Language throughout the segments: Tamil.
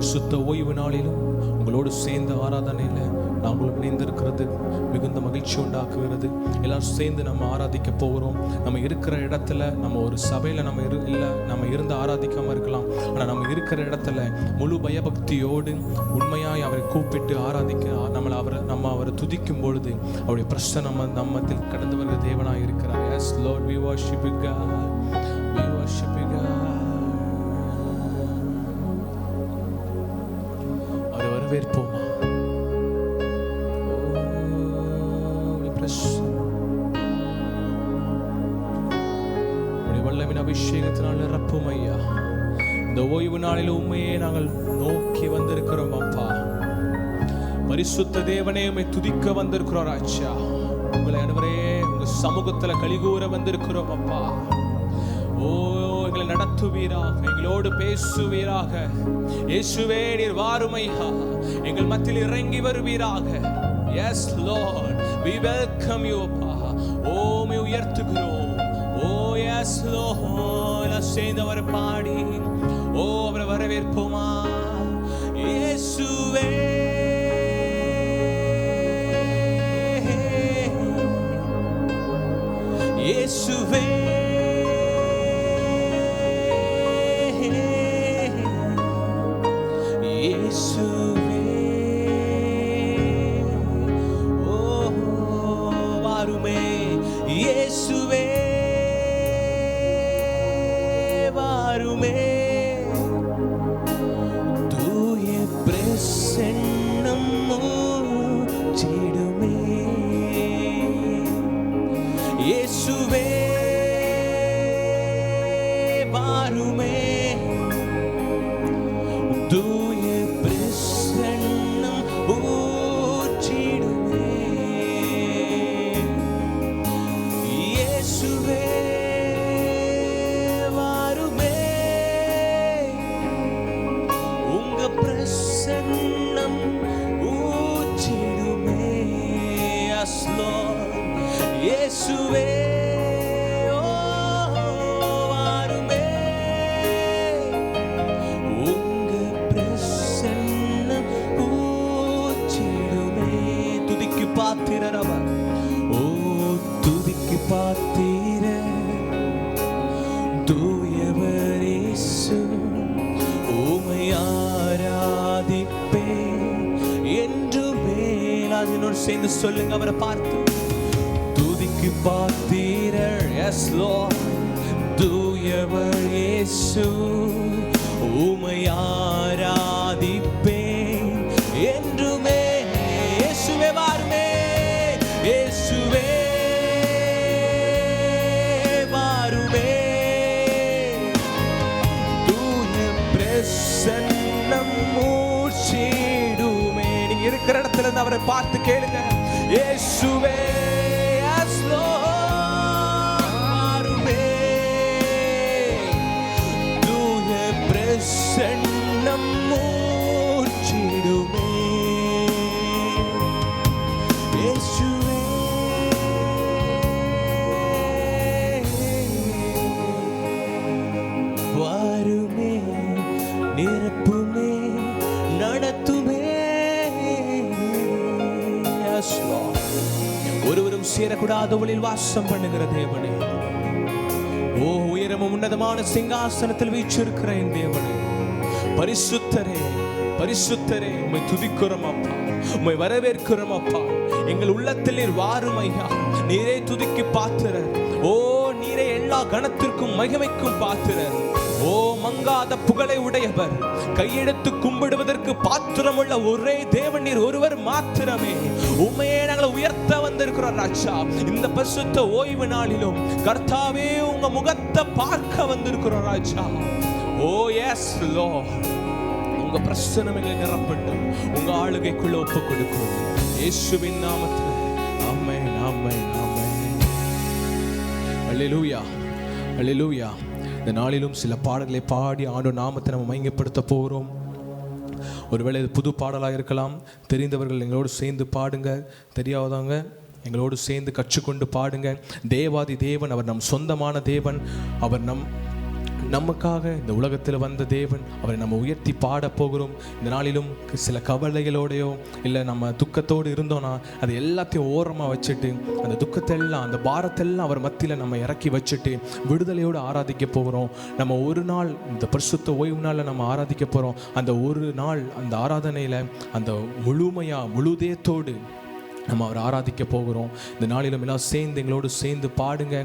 பரிசுத்த ஓய்வு நாளிலும் உங்களோடு சேர்ந்து ஆராதனையில் நாங்களும் இணைந்திருக்கிறது மிகுந்த மகிழ்ச்சி உண்டாக்குகிறது. எல்லாரும் சேர்ந்து நம்ம ஆராதிக்க போகிறோம். நம்ம இருக்கிற இடத்துல, நம்ம ஒரு சபையில் நம்ம இருந்து ஆராதிக்காமல் இருக்கலாம். ஆனால் நம்ம இருக்கிற இடத்துல முழு பயபக்தியோடு உண்மையாய் அவரை கூப்பிட்டு ஆராதிக்க நம்ம அவரை துதிக்கும் பொழுது அவருடைய பிரசன்னம் நம்மத்தில் கடந்து வருகிற தேவனாய் இருக்கிறார். Yes Lord, we worship you God, we worship you God. அவரை வரவேற்போமா? வல்லமின் அபிஷேகத்தினால் நிரப்பும் ஐயா. இந்த ஓய்வு நாளில் உண்மையே நாங்கள் நோக்கி வந்திருக்கிறோம் அப்பா. பரிசுத்த தேவனே, உம்மை துதிக்க வந்திருக்கிறோம் ராஜா. உங்களை அனைவரே உங்க சமூகத்துல கலிகூற வந்திருக்கிறோம் அப்பா. ஓ, எங்களை நடத்துவீராக, எங்களோடு பேசுவீராக. இயேசுவே, நீர் வாரும் ஐயா, எங்கள் மத்தியில் இறங்கி வருவீராக. Yes Lord, we welcome you அப்பா. ஓ, உம்மை உயர்த்துகிறோம். ஓ yes Lord, சேர்ந்து அவரை பாடி ஓ அவரை வரவேற்போமா? இயேசுவே, இயேசுவே, இயேசுவே, ஓ வாருமே இயேசுவே, வாருமே. தூய பிரசன்னம் மூச்சிடுமே இயேசுவே, வாருமே. தூய பிரசன்னம் மூச்சிடுமே இயேசுவே, பிரசன்னம் ஊற்றிடுமே. Yes Lord, இயேசுவே, வாருமே. உங்க பிரசன்னம் ஊற்றிடுமே. துதிக்கு பாத்திரர் அவர். ஓ, துதிக்கு பாத்திரர் தூயவர் இயேசு, உம்மை ஆராதிப்பே என்றுமே. என்னோடு சேர்ந்து சொல்லுங்க அவரை பார்த்து. துதிக்கு பாத்திரர் Yes Lord, தூயவர் இயேசு, உம்மை ஆராதிப்பே என்றுமே. இயேசுவே, வாருமே. இயேசுவே, வாருமே. தூய பிரசன்னம் மூச்சிடுமே. நீங்க இருக்கிற இடத்துல இருந்து அவரை பார்த்து கேளுங்க. இயேசுவே, yes Lord, வாருமே. தூய பிரசன்னம் மூச்சிடுமே இயேசுவே, வாருமே. நிரப்புமே, நடத்துமே. ஒருவரும் சேரக்கூடாதவளில் வாசம் பண்ணுகிற தேவனே, ஓ உயரமும் உன்னதமான சிங்காசனத்தில் வீற்றிருக்கிற என் தேவனே, பரிசுத்தரே, பரிசுத்தரே, உம்மை துதிக்கிறோம் அப்பா, உம்மை வரவேற்கிறோம் அப்பா. எங்கள் உள்ளத்தில் நீர் வாரும் ஐயா. நீரே துதிக்கு பாத்திரர். ஓ, நீரே எல்லா கணத்திற்கும் மகிமைக்கும் பாத்திரர். ஓ, மங்காத புகழை உடையவர், கையெடுத்து கும்பிடுவதற்கு பாத்திரமுள்ள ஒரே தேவன் நீர் ஒருவர் மாத்திரமே. உண்மையே நாங்கள் உயர்த்த வந்திருக்கிறோம் ராஜா. இந்த பரிசுத்த ஓய்வு நாளிலும் கர்த்தாவே உங்க முகத்தை பார்க்க வந்திருக்கிறோம் ராஜா. ஓ எஸ் லார்ட், உங்க பிரசன்னம் எங்களை நிரப்பட்டும். உங்க ஆளுகைக்குள்ள ஒப்பு கொடுக்கிறோம் இயேசுவின் நாமத்தில். ஆமென், ஆமென், ஆமென். அல்லேலூயா, அல்லேலூயா. இந்த நாளிலும் சில பாடல்களை பாடி ஆண்டவர் நாமத்தை நம்ம மையப்படுத்த போகிறோம். ஒருவேளை இது புது பாடலாக இருக்கலாம். தெரிந்தவர்கள் எங்களோடு சேர்ந்து பாடுங்க, தெரியாதவங்க எங்களோடு சேர்ந்து கற்றுக்கொண்டு பாடுங்க. தேவாதி தேவன் அவர் நம் சொந்தமான தேவன். அவர் நமக்காக இந்த உலகத்தில் வந்த தேவன், அவரை நம்ம உயர்த்தி பாட போகிறோம். இந்த நாளிலும் சில கவலைகளோடையோ இல்லை நம்ம துக்கத்தோடு இருந்தோன்னா அது எல்லாத்தையும் ஓரமாக வச்சுட்டு, அந்த துக்கத்தை எல்லாம், அந்த பாரத்தெல்லாம் அவர் மத்தியில் நம்ம இறக்கி வச்சுட்டு விடுதலையோடு ஆராதிக்க போகிறோம். நம்ம ஒரு நாள் இந்த பரிசுத்த ஓய்வு நாளில் நம்ம ஆராதிக்க போகிறோம். அந்த ஒரு நாள் அந்த ஆராதனையில் அந்த முழுதேத்தோடு நம்ம அவர் ஆராதிக்க போகிறோம். இந்த நாளிலும் எல்லாம் சேர்ந்து எங்களோடு சேர்ந்து பாடுங்க.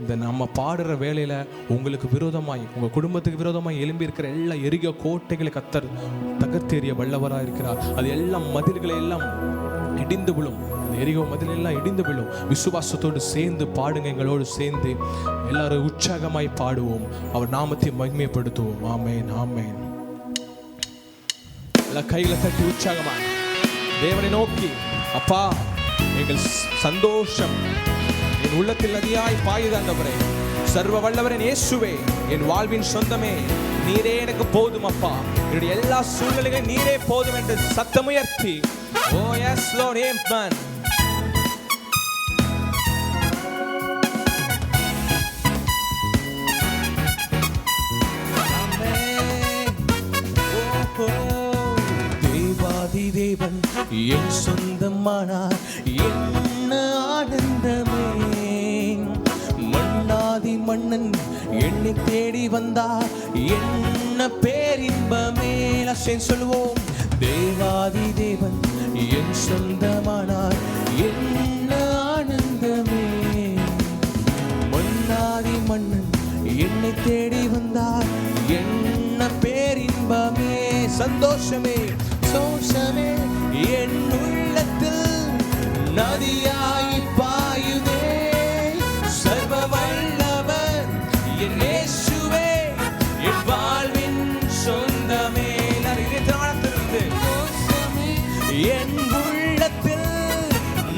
இந்த நம்ம பாடுற வேளையில் உங்களுக்கு விரோதமாய், உங்கள் குடும்பத்துக்கு விரோதமாய் எழும்பி இருக்கிற எல்லா எரிக கோட்டைகளை கத்தர் தகர்த்தெறிய வல்லவராக இருக்கிறார். அது எல்லாம் மதில்களை எல்லாம் இடிந்து விழும். அந்த எரிகோ மதில் எல்லாம் இடிந்து விழும். விசுவாசத்தோடு சேர்ந்து பாடுங்க. எங்களோடு சேர்ந்து எல்லாரும் உற்சாகமாய் பாடுவோம். அவர் நாமத்தை மகிமைப்படுத்துவோம். ஆமேன், ஆமேன். எல்லாம் கைகளை தட்டி உற்சாகமாய் தேவனை நோக்கி, அப்பா, எங்கள் சந்தோஷம் என் உள்ளத்தில் நதியாய் பாயுது ஆண்டவரே. சர்வ வல்லவரன் இயேசுவே, என் வாழ்வின் சொந்தமே, நீரே எனக்கு போதும் அப்பா. என்னுடைய எல்லா சூழ்நிலைகளும் நீரே போதும் என்று சத்தமுயர்த்தி, ஓ எஸ் லார்ட், ஆமென். தேவன் என் சொந்தமானார், என்ன ஆனந்தமே. மன்னாதி மன்னன் என்னை தேடி வந்தார், என்ன பேரின்பமே. சொல்லுவோம், தேவாதி தேவன் என் சொந்தமானார், என்ன ஆனந்தமே. மன்னாதி மன்னன் என்னை தேடி வந்தார், என்ன பேரின்பமே. சந்தோஷமே, சந்தோஷமே என் உள்ளத்தில் நதியாய் பாயுதே. சர்வ வல்லவர் என் இயேசுவே, என் வாழ்வின் சொந்தமே. என் உள்ளத்தில்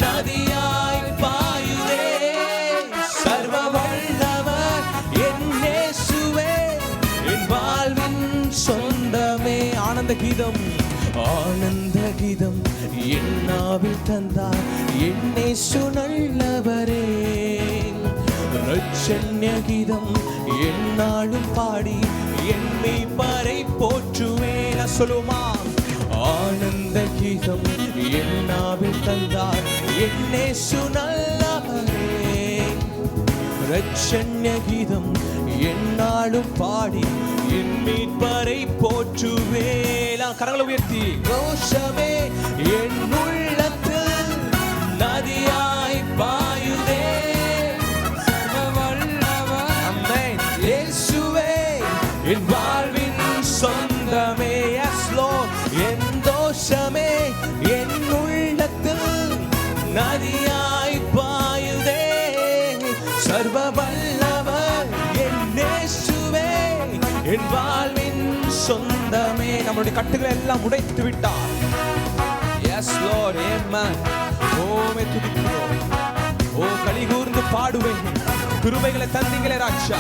நதியாய் பாயுதே. சர்வ வல்லவர் என் இயேசுவே, என் வாழ்வின் சொந்தமே. ஆனந்த கீதம், ஆனந்த கீதம் என்னாவில் தந்தார், என்னை சுழல்லவரே. ரட்சண்ய கீதம் என்னாலும் பாடி என்னை பறை போற்றுவேன். சொல்லுமா, ஆனந்த கீதம் என்னாவில் தந்தார், என்னை சுழல்லவரே. ரட்சண்ய கீதம் என்னாலும் பாடி என் மீட்பரை போற்றுவேலா. கரங்களை உயர்த்தி, கோஷமே என் உள்ளத்தில் நதியாய் பாயுதே. சர்வ வல்லவர் ஆமென் இயேசுவே, என் வாழ்வின் சொந்தமே. எஸ் லார்ட், என் தோஷமே என் உள்ளத்தில் நதியாய் பாயுதே. சர்வ வல்லவர் என் இயேசுவே, என் வாழ்வின் சொந்தமே. நம்மளுடைய கட்டுகளை எல்லாம் உடைத்து விட்டார். எஸ் லார்ட், ஆமென். ஓமே துதிக்கிறோம். ஓ களி கூர்ந்து பாடுவேன். கிருபைகளை தந்தீங்களே ராஜா,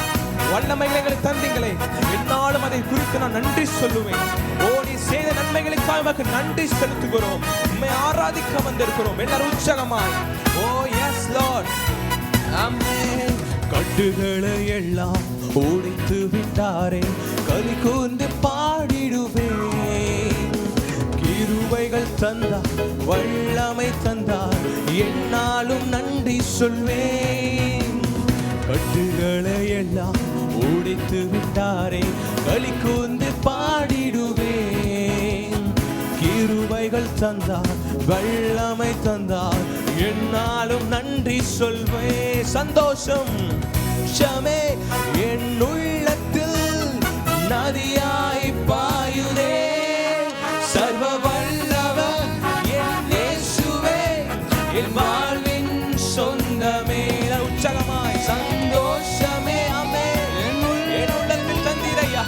வல்லமைகளை எங்களுக்கு தந்தீங்களே, என்னாலும் அதை குறித்து நான் நன்றி சொல்லுவேன். ஓ நீ செய்த நன்மைகளுக்காக உமக்கு நன்றி செலுத்துகிறோம். உம்மை ஆராதிக்க வந்திருக்கிறோம். எல்லாரும் உற்சாகமாய், ஓ எஸ் லார்ட், ஆமென். கட்டுகளை எல்லாம் உடைத்து விட்டாரே, களி கூர்ந்து பாடிடுவேன். கிருபைகள் தந்தார், வல்லமை தந்தார், என்னாலும் நன்றி சொல்வேன். கட்டுகளை எல்லாம் உடைத்து விட்டாரே, களி கூர்ந்து பாடிடுவேன். கிருபைகள் தந்தார், வல்லமை தந்தார், என்னாலும் நன்றி சொல்வே. சந்தோஷம் ஷமே என் உள்ளத்தில் நதியாய் பாயுதே. சர்வ வல்லவர் என் இயேசுவே, என் வாழ்வின் சொந்தமே. உற்சாகமாய் சந்தோஷமே ஆமென். என் உள்ளத்தில் தந்தீரையா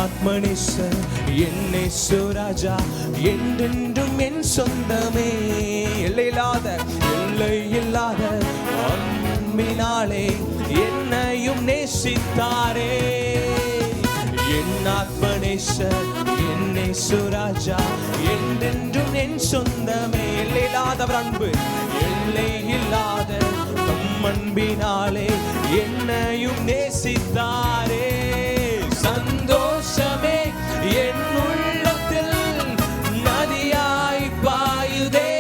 ஆத்மனேசர் என்னை சுராஜா என்றென்றும் என் சொந்தமே. எல்லையில்லாத எல்லை இல்லாத அன்பினாலே என்னையும் நேசித்தாரே. என் ஆத்மனேசர் என்னை சுராஜா என்றென்றும் என் சொந்தமே. எல்லை இல்லாதவர் அன்பு, எல்லை இல்லாத தம் அன்பினாலே என்னையும் நேசித்தாரே. சந்தோஷமே என் உள்ளத்தில் நதியாய் பாயுதே.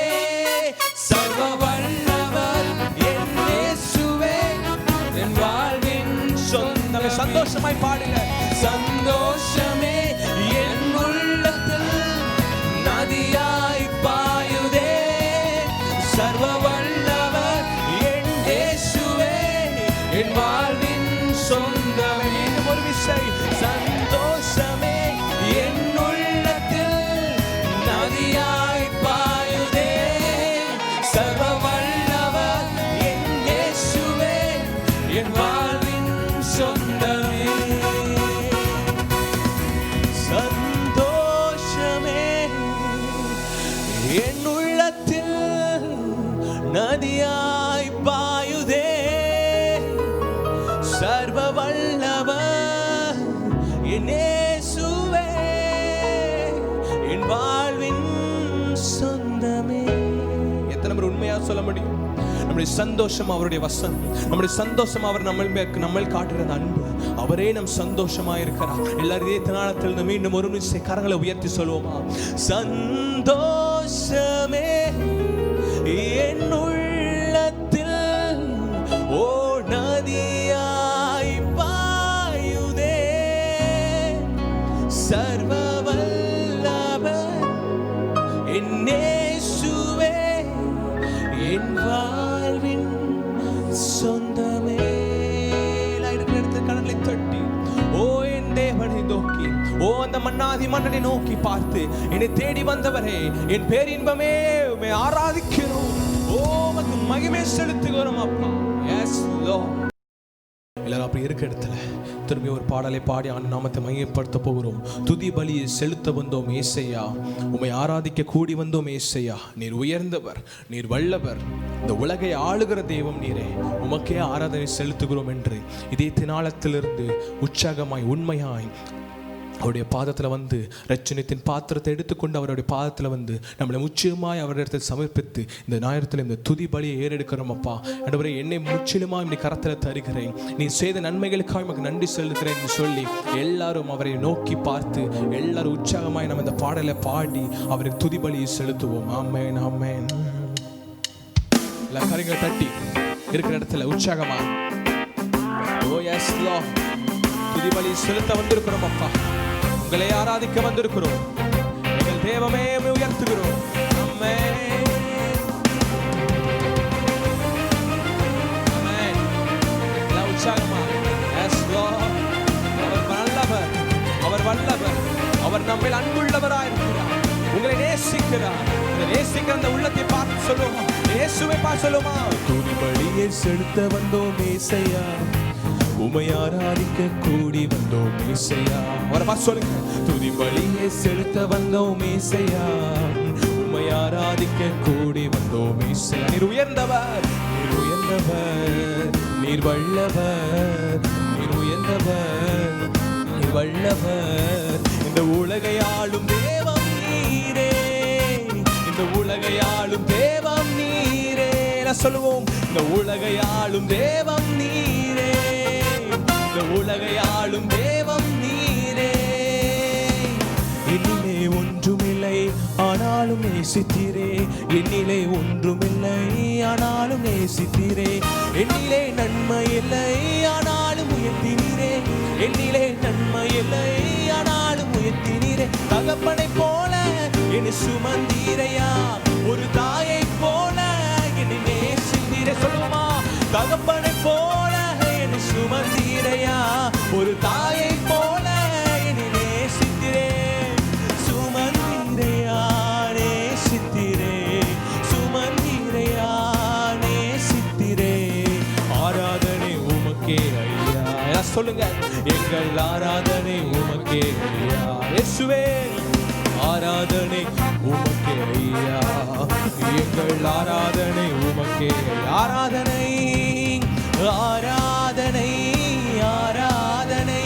சர்வ வல்லவர் என் இயேசுவே என் வாழ்வின் சொந்தமே. சந்தோஷமாய் பாடுங்க. சந்தோஷமே என் உள்ளத்தில் நதியாய் பாயுதே. சர்வ வல்லவர் என் இயேசுவே என் வாழ்வின் சொந்தமே. ஒரு விசை சந்தோஷமே என் உள்ளத்தில் நதியாய் பாயுதே. சர்வ வல்லவர் என் இயேசுவே என் வாழ்வின் சொந்தமே. சந்தோஷமே என் உள்ளத்தில் நதியாய் பாயுதே. சர்வ வல்லவர் என் இயேசுவே என் வாழ்வின் சொந்தமே. எத்தனை பேர் உண்மையா சொல்ல முடியும்? நம்முடைய சந்தோஷம் அவருடைய வசனம், நம்முடைய சந்தோஷம் அவர் நம்ம காட்டுகிற அன்பு. அவரே நம் சந்தோஷமா இருக்கிறார். எல்லாரும் இதே நாளத்தில் மீண்டும் ஒரு நிமிஷம் கரங்களை உயர்த்தி சொல்லுவோமா? சந்தோஷமே என் உள்ளத்தில் ஓ நதியாய் பாயுதே. சர்வ வல்லவர் என் இயேசுவே என் வாழ்வின் சொந்தமே. கடலை தட்டி ஓ என் தேவனை நோக்கி, ஓ அந்த மன்னாதி மன்னனை நோக்கி பார்த்து, என்னை தேடி வந்தவரே, என் பேரின்பமே உம்மை ஆராதிக்கிறோம். ஓ உமக்கு மகிமை செலுத்துகிறோம் அப்பா. Yes Lord. எல்லாரும் அப்படி இருக்க இடத்துல திரும்பி ஒரு பாடலை பாடி ஆண்டு நாமத்தை மையப்படுத்த போகிறோம். துதி பலியை செலுத்த வந்தோம் ஏசையா, உம்மை ஆராதிக்க கூடி வந்தோம் ஏசையா. நீர் உயர்ந்தவர், நீர் வல்லவர், இந்த உலகை ஆளுகிற தெய்வம் நீரே, உமக்கே ஆராதனை செலுத்துகிறோம் என்று இதே தினாலத்திலிருந்து உற்சாகமாய் உண்மையாய் அவருடைய பாதத்தில் வந்து ரட்சணத்தின் பாத்திரத்தை எடுத்துக்கொண்டு அவருடைய பாதத்தில் வந்து நம்மளை முற்றிலுமாய் அவரிடத்தில் சமர்ப்பித்து இந்த ஞாயிறத்தில் இந்த துதி பலியை ஏறெடுக்கிறோம் அப்பா. ஆண்டவரே, என்னை முற்றிலுமாய் நீ கரத்தில் தருகிறேன், நீ செய்த நன்மைகளுக்காக எனக்கு நன்றி செலுத்துகிறேன் என்று சொல்லி எல்லாரும் அவரை நோக்கி பார்த்து எல்லாரும் உற்சாகமாய் நம்ம இந்த பாடலை பாடி அவருக்கு துதி பலியை செலுத்துவோம். ஆமென் ஆமென். எல்லா கரங்களை தட்டி இருக்கிற இடத்துல உற்சாகமா ஓ எஸ் லார்ட் துதி பலியை செலுத்த வந்திருக்கிறோம் அப்பா. உங்களை ஆராதிக்க வந்திருக்கிறோம். எங்கள் தேவமே உயர்த்துகிறோம். ஆமென் ஆமென். எல்லாம் உற்சாகமா எஸ் லார்ட். அவர் நல்லவர், அவர் வல்லவர், அவர் நம்மில் அன்புள்ளவராய் இருக்கிறார். உங்களை நேசிக்கிறார். நேசிக்கிற அந்த உள்ளத்தை பார்த்து சொல்லுவோமா? இயேசுவை பார்த்து சொல்லுவோமா? துதி பலியை செலுத்த வந்தோம் ஏசையா, உம்மை ஆராதிக்க கூடி வந்தோம் ஏசையா. அவரை பார்த்து சொல்லுங்க. துதி பலியை செலுத்த வந்தோம் ஏசையா, உம்மை ஆராதிக்க கூடி வந்தோம் ஏசையா. நீர் உயர்ந்தவர், நீர் உயர்ந்தவர், நீர் வல்லவர், நீர் உயர்ந்தவர், நீர் வல்லவர். இந்த உலகை ஆளும் தேவம் நீரே, இந்த உலகை ஆளும் தேவம் நீரே. சொல்லுவோம், இந்த உலகை ஆளும் தேவம் நீரே, இந்த உலகை ஆளும் தேவம் நீரே. என்னிலே ஒன்றுமில்லை ஆனாலும் நேசித்தீரே, என்னிலே ஒன்றுமில்லை ஆனாலும் நேசித்தீரே. என்னிலே நன்மை இல்லை ஆனாலும் உயர்த்தினீரே, என்னிலே நன்மை இல்லை ஆனாலும் உயர்த்தினீரே. தகப்பனை போல என்னை சுமந்தீரையா, ஒரு தாயை போல என்னை நேசித்தீரே. சொல்லுமா? தகப்பனை போல என்னை சுமந்தீரையா, ஒரு தாயை போல என்னை நேசித்தீரே. சுமந்தீரையா நேசித்தீரே, சுமந்தீரையா நேசித்தீரே. ஆராதனை உமக்கே ஐயா. சொல்லுங்க, எங்கள் ஆராதனை உமக்கே ஐயா. இயேசுவே, ஆராதனை உமக்கே ஐயா, எங்கள் ஆராதனை உமக்கே. ஆராதனை ஆராதனை ஆராதனை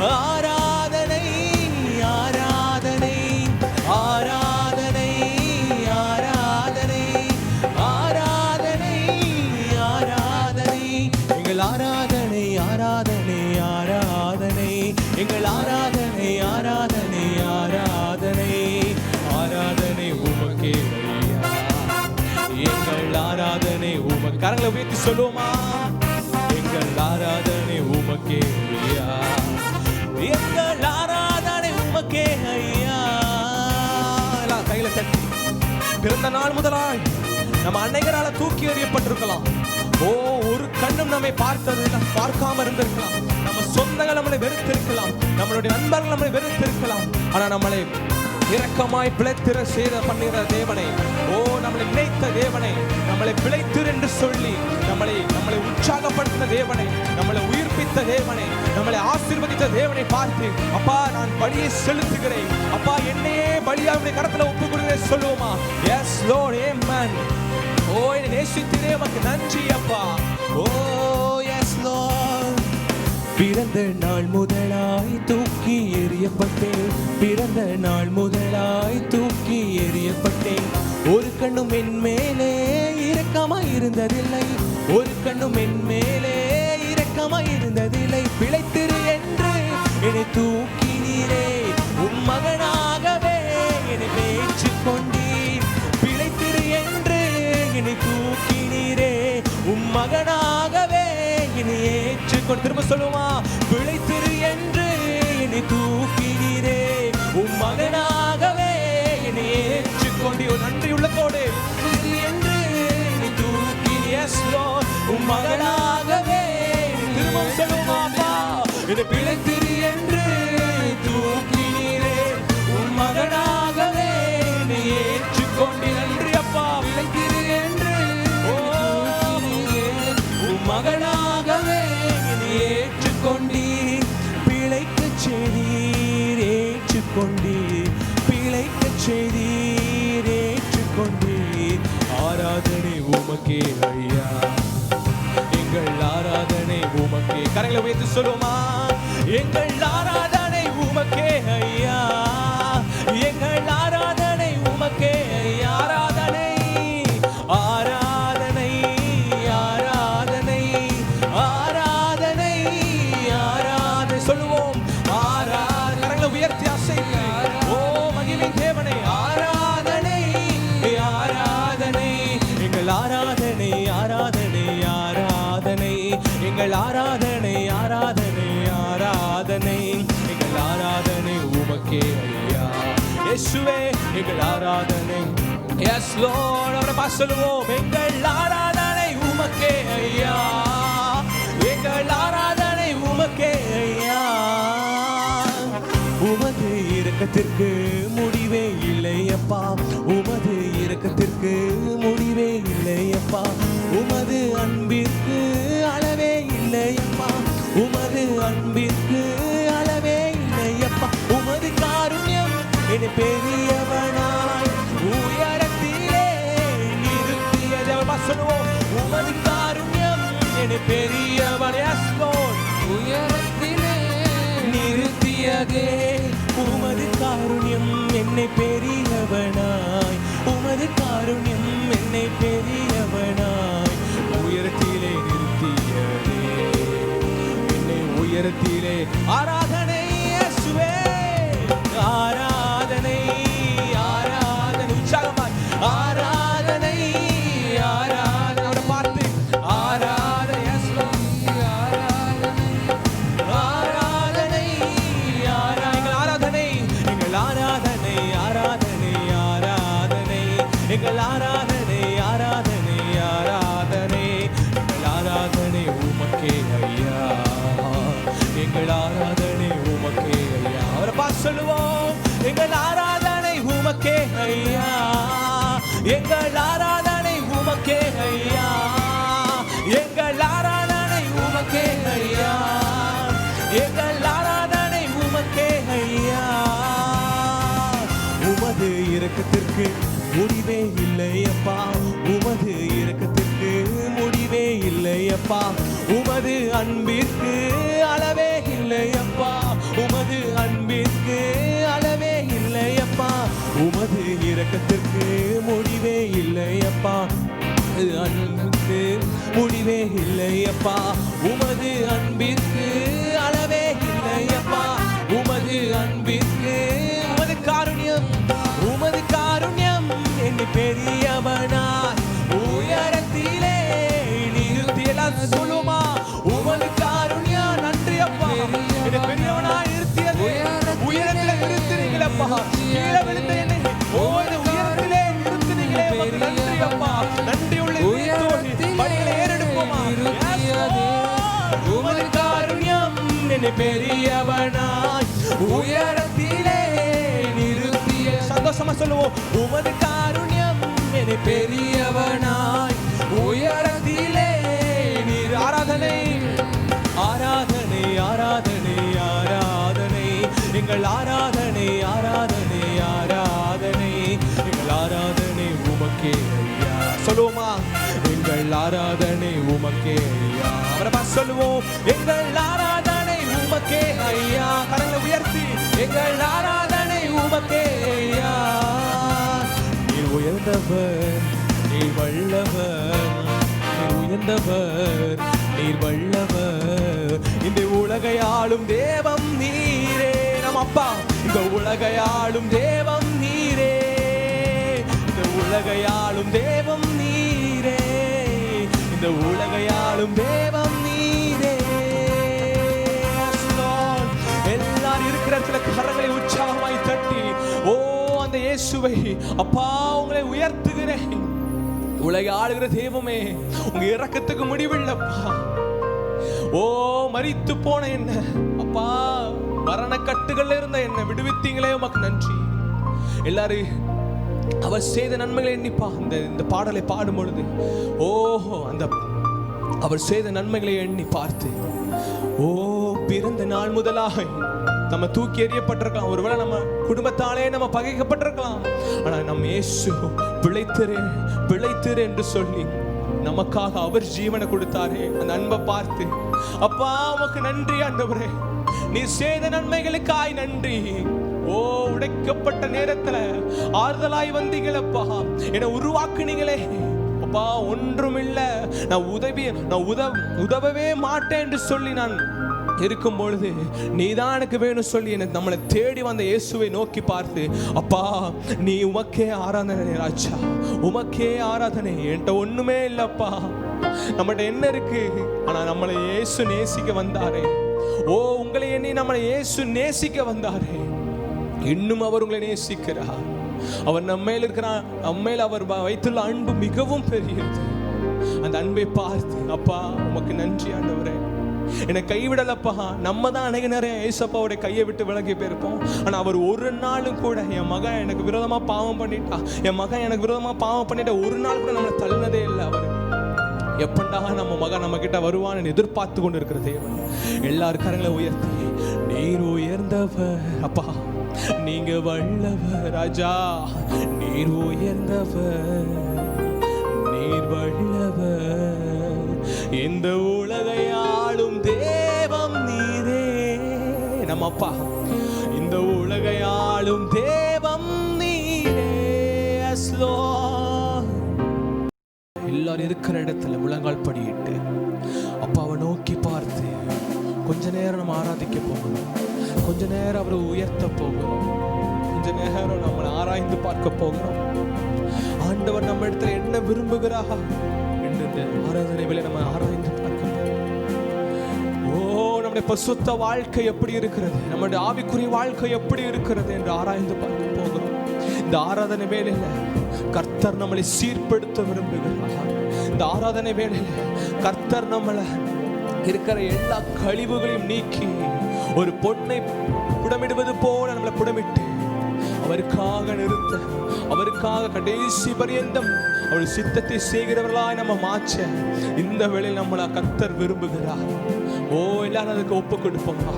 ஆராதனை ஆராதனை கரங்களை உயர்த்தி சொல்லுவோமா? எங்கள் ஆராதனை உமக்கே ஐயா, எங்கள் ஆராதனை உமக்கே ஐயா. எல்லாம் கையில தட்டி. பிறந்த நாள் முதலாய் நம்ம அன்னைகளால தூக்கி எறியப்பட்டிருக்கலாம். ஒரு கண்ணும் நம்மை பார்த்தது பார்க்காம இருந்திருக்கலாம். நம்ம சொந்தங்கள் நம்மளை வெறுத்திருக்கலாம், நம்மளுடைய நண்பர்கள் நம்மளை வெறுத்திருக்கலாம். ஆனா நம்மளை இரக்கமாய் பிழைத்திர செய்த பண்ணுகிற தேவனை, நம்மளை நினைத்த தேவனை, நம்மளை பிழைத்திரு என்று சொல்லி நம்மளை உற்சாகப்படுத்தின தேவனை, நம்மளை உயிர்ப்பித்த தேவனை, நம்மளை ஆசீர்வதித்த தேவனை பார்த்து, அப்பா நான் பலியை செலுத்துகிறேன், அப்பா என்னையே பலியாவுடைய கரத்துல ஒப்பு கொடுக்கிறேன் சொல்லுவோமா? Yes Lord, amen. என்னை நேசித்தீரே உமக்கு நன்றி அப்பா. Yes Lord. பிறந்த நாள் முதலாய் தூக்கி எறியப்பட்டேன், பிறந்த நாள் முதலாய் தூக்கி எறியப்பட்டேன். ஒரு கண்ணும் என் மேலே இரக்கமாய் இருந்ததில்லை, ஒரு கண்ணும் என் மேலே இரக்கமாய் இருந்ததில்லை. பிழைத்திரு என்று என்னை தூக்கினீரே, உம் மகனாகவே என்னை ஏற்றுக் கொண்டீர். பிழைத்திரு என்று என்னை தூக்கினீரே, உம் மகனாகவே என்னை ஏற்றுக்கொண்டு. திரும்ப சொல்லுமா? பிழைத்திரு என்று என்னை தூக்கினீரே, உம் மகனாகவே என்னை ஏற்றுக்கொண்டு. நன்றி உள்ளத்தோடு என்று என்னை தூக்கினீர். எஸ் லார்ட், உம் மகனாகவே. திரும்ப சொல்லுமா? என்னை பிழைத்திரு என்று தூக்கினீரே, உம் மகனாகவே என்னை ஏற்றுக்கொண்டு. நன்றி அப்பா. பிழைத்திரு என்று மகனாகவே ஏற்றுக்கொண்டீர். பிழைக்கச் செய்தீர் ஏற்றுக்கொண்டீர், பிழைக்கச் செய்தீர் ஏற்றுக்கொண்டீர். ஆராதனை உமக்கே ஐயா, எங்கள் ஆராதனை உமக்கே. கரங்களை உயர்த்தி சொல்லுமா? எங்கள் ஆராதனை உமக்கே ஐயா, எங்கள் ஆராதனை உமக்கே ஐயா. ஆராதனை ஆராதனை ஆராதனை ஆராதனை ஆராதனை சொல்லுவோம். கரங்களை உயர்த்தி அசைத்து மகிமை தேவனை ஆராதனை ஆராதனை. எங்கள் ஆராதனை ஆராதனை ஆராதனை, எங்கள் ஆராதனை ஆராதனை ஆராதனை, எங்கள் ஆராதனை உமக்கே ஐயா. இயேசுவே எங்கள் ஆராதனை. Yes Lord. அவரை சொல்லுவோம். எங்கள் ஆராதனை உமக்கே ஐயா, எங்கள் ஆராதனை உமக்கே ஐயா. உமது இரக்கத்திற்கு முடிவே இல்லையப்பா, உமது இரக்கத்திற்கு முடிவே இல்லையப்பா. உமது அன்பிற்கு அளவே இல்லையப்பா, உமது அன்பிற்கு அளவே இல்லையப்பா. உமது காருண்யம் என்னை பெரியவனாய் உயரத்திலே நிறுத்தியது. சொல்லுவோம். உமது காருண்யம் என்னை பெரியவன். Yes lord. உயரத்திலே நிறுத்தியதே. உமது காருண்யம் என்னை பெரியவனாய், உமது காருண்யம் என்னை பெரியவனாய் உயரத்திலே நிறுத்தியதே, என்னை உயரத்திலே. ஆராதனை இயேசுவே, ஆராதனை ஆராதனை. உற்சாகமாய் ஆராதனை ஆராதனை. அவரை பார்த்து ஆராதனை. Yes Lord. ஆராதனை ஆராதனை ஆராதனை. எங்கள் ஆராதனை ஆராதனை ஆராதனை, எங்கள் ஆராதனை ஆராதனை ஆராதனை, எங்கள் ஆராதனை உமக்கே ஐயா, எங்கள் ஆராதனை உமக்கே ஐயா. அவரை பார்த்து சொல்லுவோம். எங்கள் ஆராதனை உமக்கே ஐயா, எங்கள் ஆராதனை உமக்கே ஐயா, எங்கள் ஆராதனை உமக்கே ஐயா, எங்கள் ஆராதனை உமக்கே ஐயா. உமது இரக்கத்திற்கு முடிவே இல்லையப்பா, உமது இரக்கத்திற்கு முடிவே இல்லையப்பா. உமது அன்பிற்கு அளவே இல்லையப்பா, உமது அன்பிற்கு அளவே இல்லையப்பா. உமது இரக்கத்திற்கு முடிவே இல்லையப்பா, அன்பிற்கு முடிவே இல்லையப்பா. உமது அன்பிற்கு அளவே இல்லையப்பா, உமது அன்பிற்கு. உமது காருண்யம், உமது காருண்யம் என்னை பெரியவனாய் உயரத்திலே என்னை பெரியவனாய் உயரத்திலே நிறுத்திய. சந்தோஷமா சொல்லுவோம். உமது காருண்யம் என்னை பெரியவனாய் உயரத்திலே நீர். ஆராதனை ஆராதனை ஆராதனை ஆராதனை எங்கள் ஆராதனை ஆராதனை ஆராதனை எங்கள் ஆராதனை உமக்கே ஐயா. சொல்லுவோமா? எங்கள் ஆராதனை உமக்கே ஐயா. அவரை சொல்லுவோம். எங்கள் ஆராதனை உமக்கே ஐயா. கரங்களை உயர்த்தி எங்கள் ஆராதனை உமக்கே ஐயா. நீர் உயர்ந்தவர், நீர் வல்லவர், நீர் உயர்ந்தவர், நீர் வல்லவர். இந்த உலகை ஆளும் தேவம் நீரே. நம் அப்பா. இந்த உலகை ஆளும் தேவம் நீரே. இந்த உலகை ஆளும் தேவம் நீரே. இந்த உலகை ஆளும் தேவம் நீரே. எல்லாரும் இருக்கிற இடத்துல கரங்களை உற்சாகமாய் தட்டி ஓ அந்த இயேசுவை அப்பா உங்களை உயர்த்துகிறேன். உலகை ஆளுகிற தெய்வமே, உங்க இரக்கத்துக்கு முடிவில்லப்பா. ஓ மரித்து போன என்ன அப்பா, மரண கட்டுகள்ல இருந்த என்ன விடுவித்தீங்களே, உமக்கு நன்றி. எல்லாரும் அவர் செய்த நன்மைகளை எண்ணிப்பா. இந்த பாடலை பாடும் பொழுது ஓஹோ அந்த அவர் செய்த நன்மைகளை எண்ணி பார்த்து ஓ பிறந்த நாள் முதலாக நம்ம தூக்கி எறியப்பட்டிருக்கலாம். ஒருவேளை நம்ம குடும்பத்தாலே நம்ம பகைக்கப்பட்டிருக்கலாம். ஆனா நம்ம இயேசு பிழைத்திரு என்று சொல்லி நமக்காக அவர் ஜீவனை கொடுத்தாரே. அந்த அன்பை பார்த்து அப்பா உமக்கு நன்றி ஆண்டவரே. நீ செய்த நன்மைகளுக்காய் நன்றி. ஓ உடைக்கப்பட்ட நேரத்துல ஆறுதலாய் வந்தீங்களப்பா, என்னை உருவாக்குனீங்களே அப்பா. ஒன்றும் இல்ல, நான் உதவவே மாட்டேன் என்று சொல்லி நான் இருக்கும் பொழுது நீதான் எனக்கு வேணும் சொல்லி எனக்கு நம்மளை தேடி வந்த இயேசுவை நோக்கி பார்த்து அப்பா நீ உமக்கே ஆராதனை ராஜா, உமக்கே ஆராதனை. என்கிட்ட ஒண்ணுமே இல்லப்பா, நம்மகிட்ட என்ன இருக்கு? ஆனா நம்மளை இயேசு நேசிக்க வந்தாரே. ஓ உங்களை எண்ணி நம்மளை இயேசு நேசிக்க வந்தாரே. இன்னும் அவர் உங்களை நேசிக்கிறார். அவர் நம்மேல் இருக்கிறார். நம்மேல் அவர் வைத்துள்ள அன்பு மிகவும் பெரியது. அந்த அன்பை பார்த்து அப்பா உமக்கு நன்றி ஆண்டவரே, என்னை கைவிடலப்பா. நம்ம தான் அநேக நேரம் ஏசப்பாவுடைய கையை விட்டு விலகி போயிருப்போம். ஆனா அவர் ஒரு நாளும் கூட என் மகன் எனக்கு விரோதமா பாவம் பண்ணிட்டா, என் மகன் எனக்கு விரோதமா பாவம் பண்ணிட்டா ஒரு நாள் கூட நம்மளை தள்ளினதே இல்லை. அவர் எப்பண்டா நம்ம மகன் நம்ம கிட்ட வருவான்னு எதிர்பார்த்து கொண்டு இருக்கிற தேவன். எல்லாரும் கரங்களை உயர்த்தி நீர் உயர்ந்தவர் அப்பா, நீங்க வல்லவர் ராஜா, நீர் உயர்ந்தவர், நீர் வல்லவர், இந்த உலகை ஆளும் தேவம் நீரே. நம்ம அப்பா இந்த உலகை ஆளும் தேவம் நீரே. எல்லாரும் இருக்கிற இடத்துல முழங்கால் படியிட்டு அப்பாவை நோக்கி பார்த்து கொஞ்ச நேரம் நம்ம ஆராதிக்க போகணும். கொஞ்ச நேரம் அவரை உயர்த்த போகிறோம். கொஞ்ச நேரம் நம்மளை ஆராய்ந்து பார்க்க போகிறோம். ஆண்டவர் நம்ம இடத்துல என்ன விரும்புகிறார் என்று இந்த ஆராதனை வேளை நம்ம ஆராய்ந்து பார்க்க போகிறோம். ஓ நம்முடைய பசுத்த வாழ்க்கை எப்படி இருக்கிறது, நம்முடைய ஆவிக்குரிய வாழ்க்கை எப்படி இருக்கிறது என்று ஆராய்ந்து பார்க்க போகிறோம். இந்த ஆராதனை வேளையில கர்த்தர் நம்மளை சீர்படுத்த விரும்புகிறார். இந்த ஆராதனை வேளையில கர்த்தர் நம்மளை இருக்கிற எல்லா கழிவுகளையும் நீக்கி ஒரு பொன்னை புடமிடுவது போல நம்மளை புடமிட்டு அவருக்காக நிறுத்த, அவருக்காக கடைசி பரியந்தம் அவருடைய சித்தத்தை செய்கிறவர்களாய் நம்ம மாற்ற இந்த வேளையில் நம்மளை கர்த்தர் விரும்புகிறார். ஓ எல்லாரும் அதுக்கு ஒப்பு கொடுப்போமா?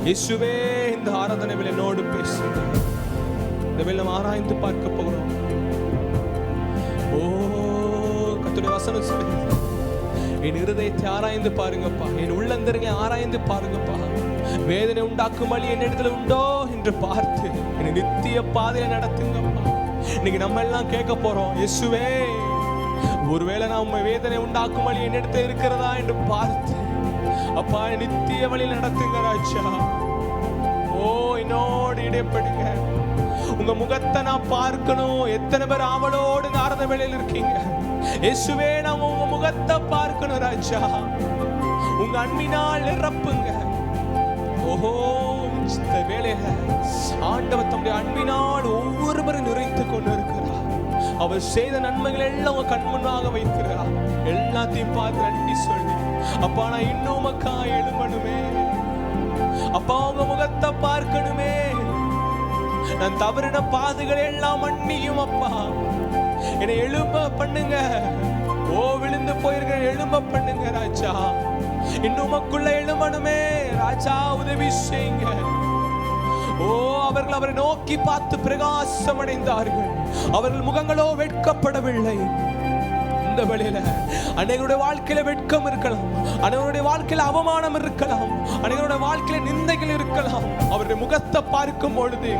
இயேசுவே இந்த ஆராதனை வேளை என்னோடு பேசுங்க. இந்த வேளை நம்ம ஆராய்ந்து பார்க்க போகிறோம். ஓ கர்த்தருடைய வசனம் சொல்லுங்க, என் இருதயத்தை ஆராய்ந்து பாருங்கப்பா, என் உள்ளந்தரங்களை ஆராய்ந்து பாருங்கப்பா. வேதனை உண்டாக்கும் வழி என்னிடத்துல உண்டோ என்று பார்த்து என்னை நித்திய பாதையில நடத்துங்கப்பா. இன்னைக்கு நம்ம எல்லாம் கேட்க போறோம், இயேசுவே ஒருவேளை நான் உண்மை வேதனை உண்டாக்கும் வழி என்னிடத்துல இருக்கிறதா என்று பார்த்து அப்பா நித்திய வழியில் நடத்துங்க ராஜா. ஓ என்னோடு இடைப்படுங்க, உங்க முகத்தை நான் பார்க்கணும். எத்தனை பேர் ஆவலோடு ஆராதனை வேளையில் இருக்கீங்க? இயேசுவே நான் உங்க முகத்தை பார்க்கணும் ராஜா. உங்க அன்பினால் நிரப்புங்க. ஓஹோ இந்த வேளையில ஆண்டவர் தம்முடைய அன்பினால் ஒவ்வொருவரும் நிறைத்துக் கொண்டு இருக்கிறார். அவர் செய்த நன்மைகள் எல்லாம் உங்க கண் முன்னாக வைக்கிறார். எல்லாத்தையும் பார்த்து நன்றி சொல்லி அப்பா நான் இன்னும் உமக்கா எழும்பணுமே, அப்பா உங்க முகத்தை பார்க்கணுமே. நான் தவறின பாதைகளை எல்லாம் மன்னியும் அப்பா. என்னை எழும்ப பண்ணுங்க. ஓ விழுந்து போயிருக்கிற எழும்ப பண்ணுங்க ராஜா. இன்னும் உமக்குள்ள எழும்பணுமே ராஜா, உதவி செய்யுங்க. ஓ அவர்கள் அவரை நோக்கி பார்த்து பிரகாசம் அடைந்தார்கள். அவர்கள் முகங்களோ வெட்கப்படவில்லை. இந்த வேளையில அநேகருடைய வாழ்க்கையில வெட்கம் இருக்கலாம், அநேகருடைய வாழ்க்கையில அவமானம் இருக்கலாம், அநேகருடைய வாழ்க்கையில நிந்தைகள் இருக்கலாம். அவருடைய முகத்தை பார்க்கும் பொழுது,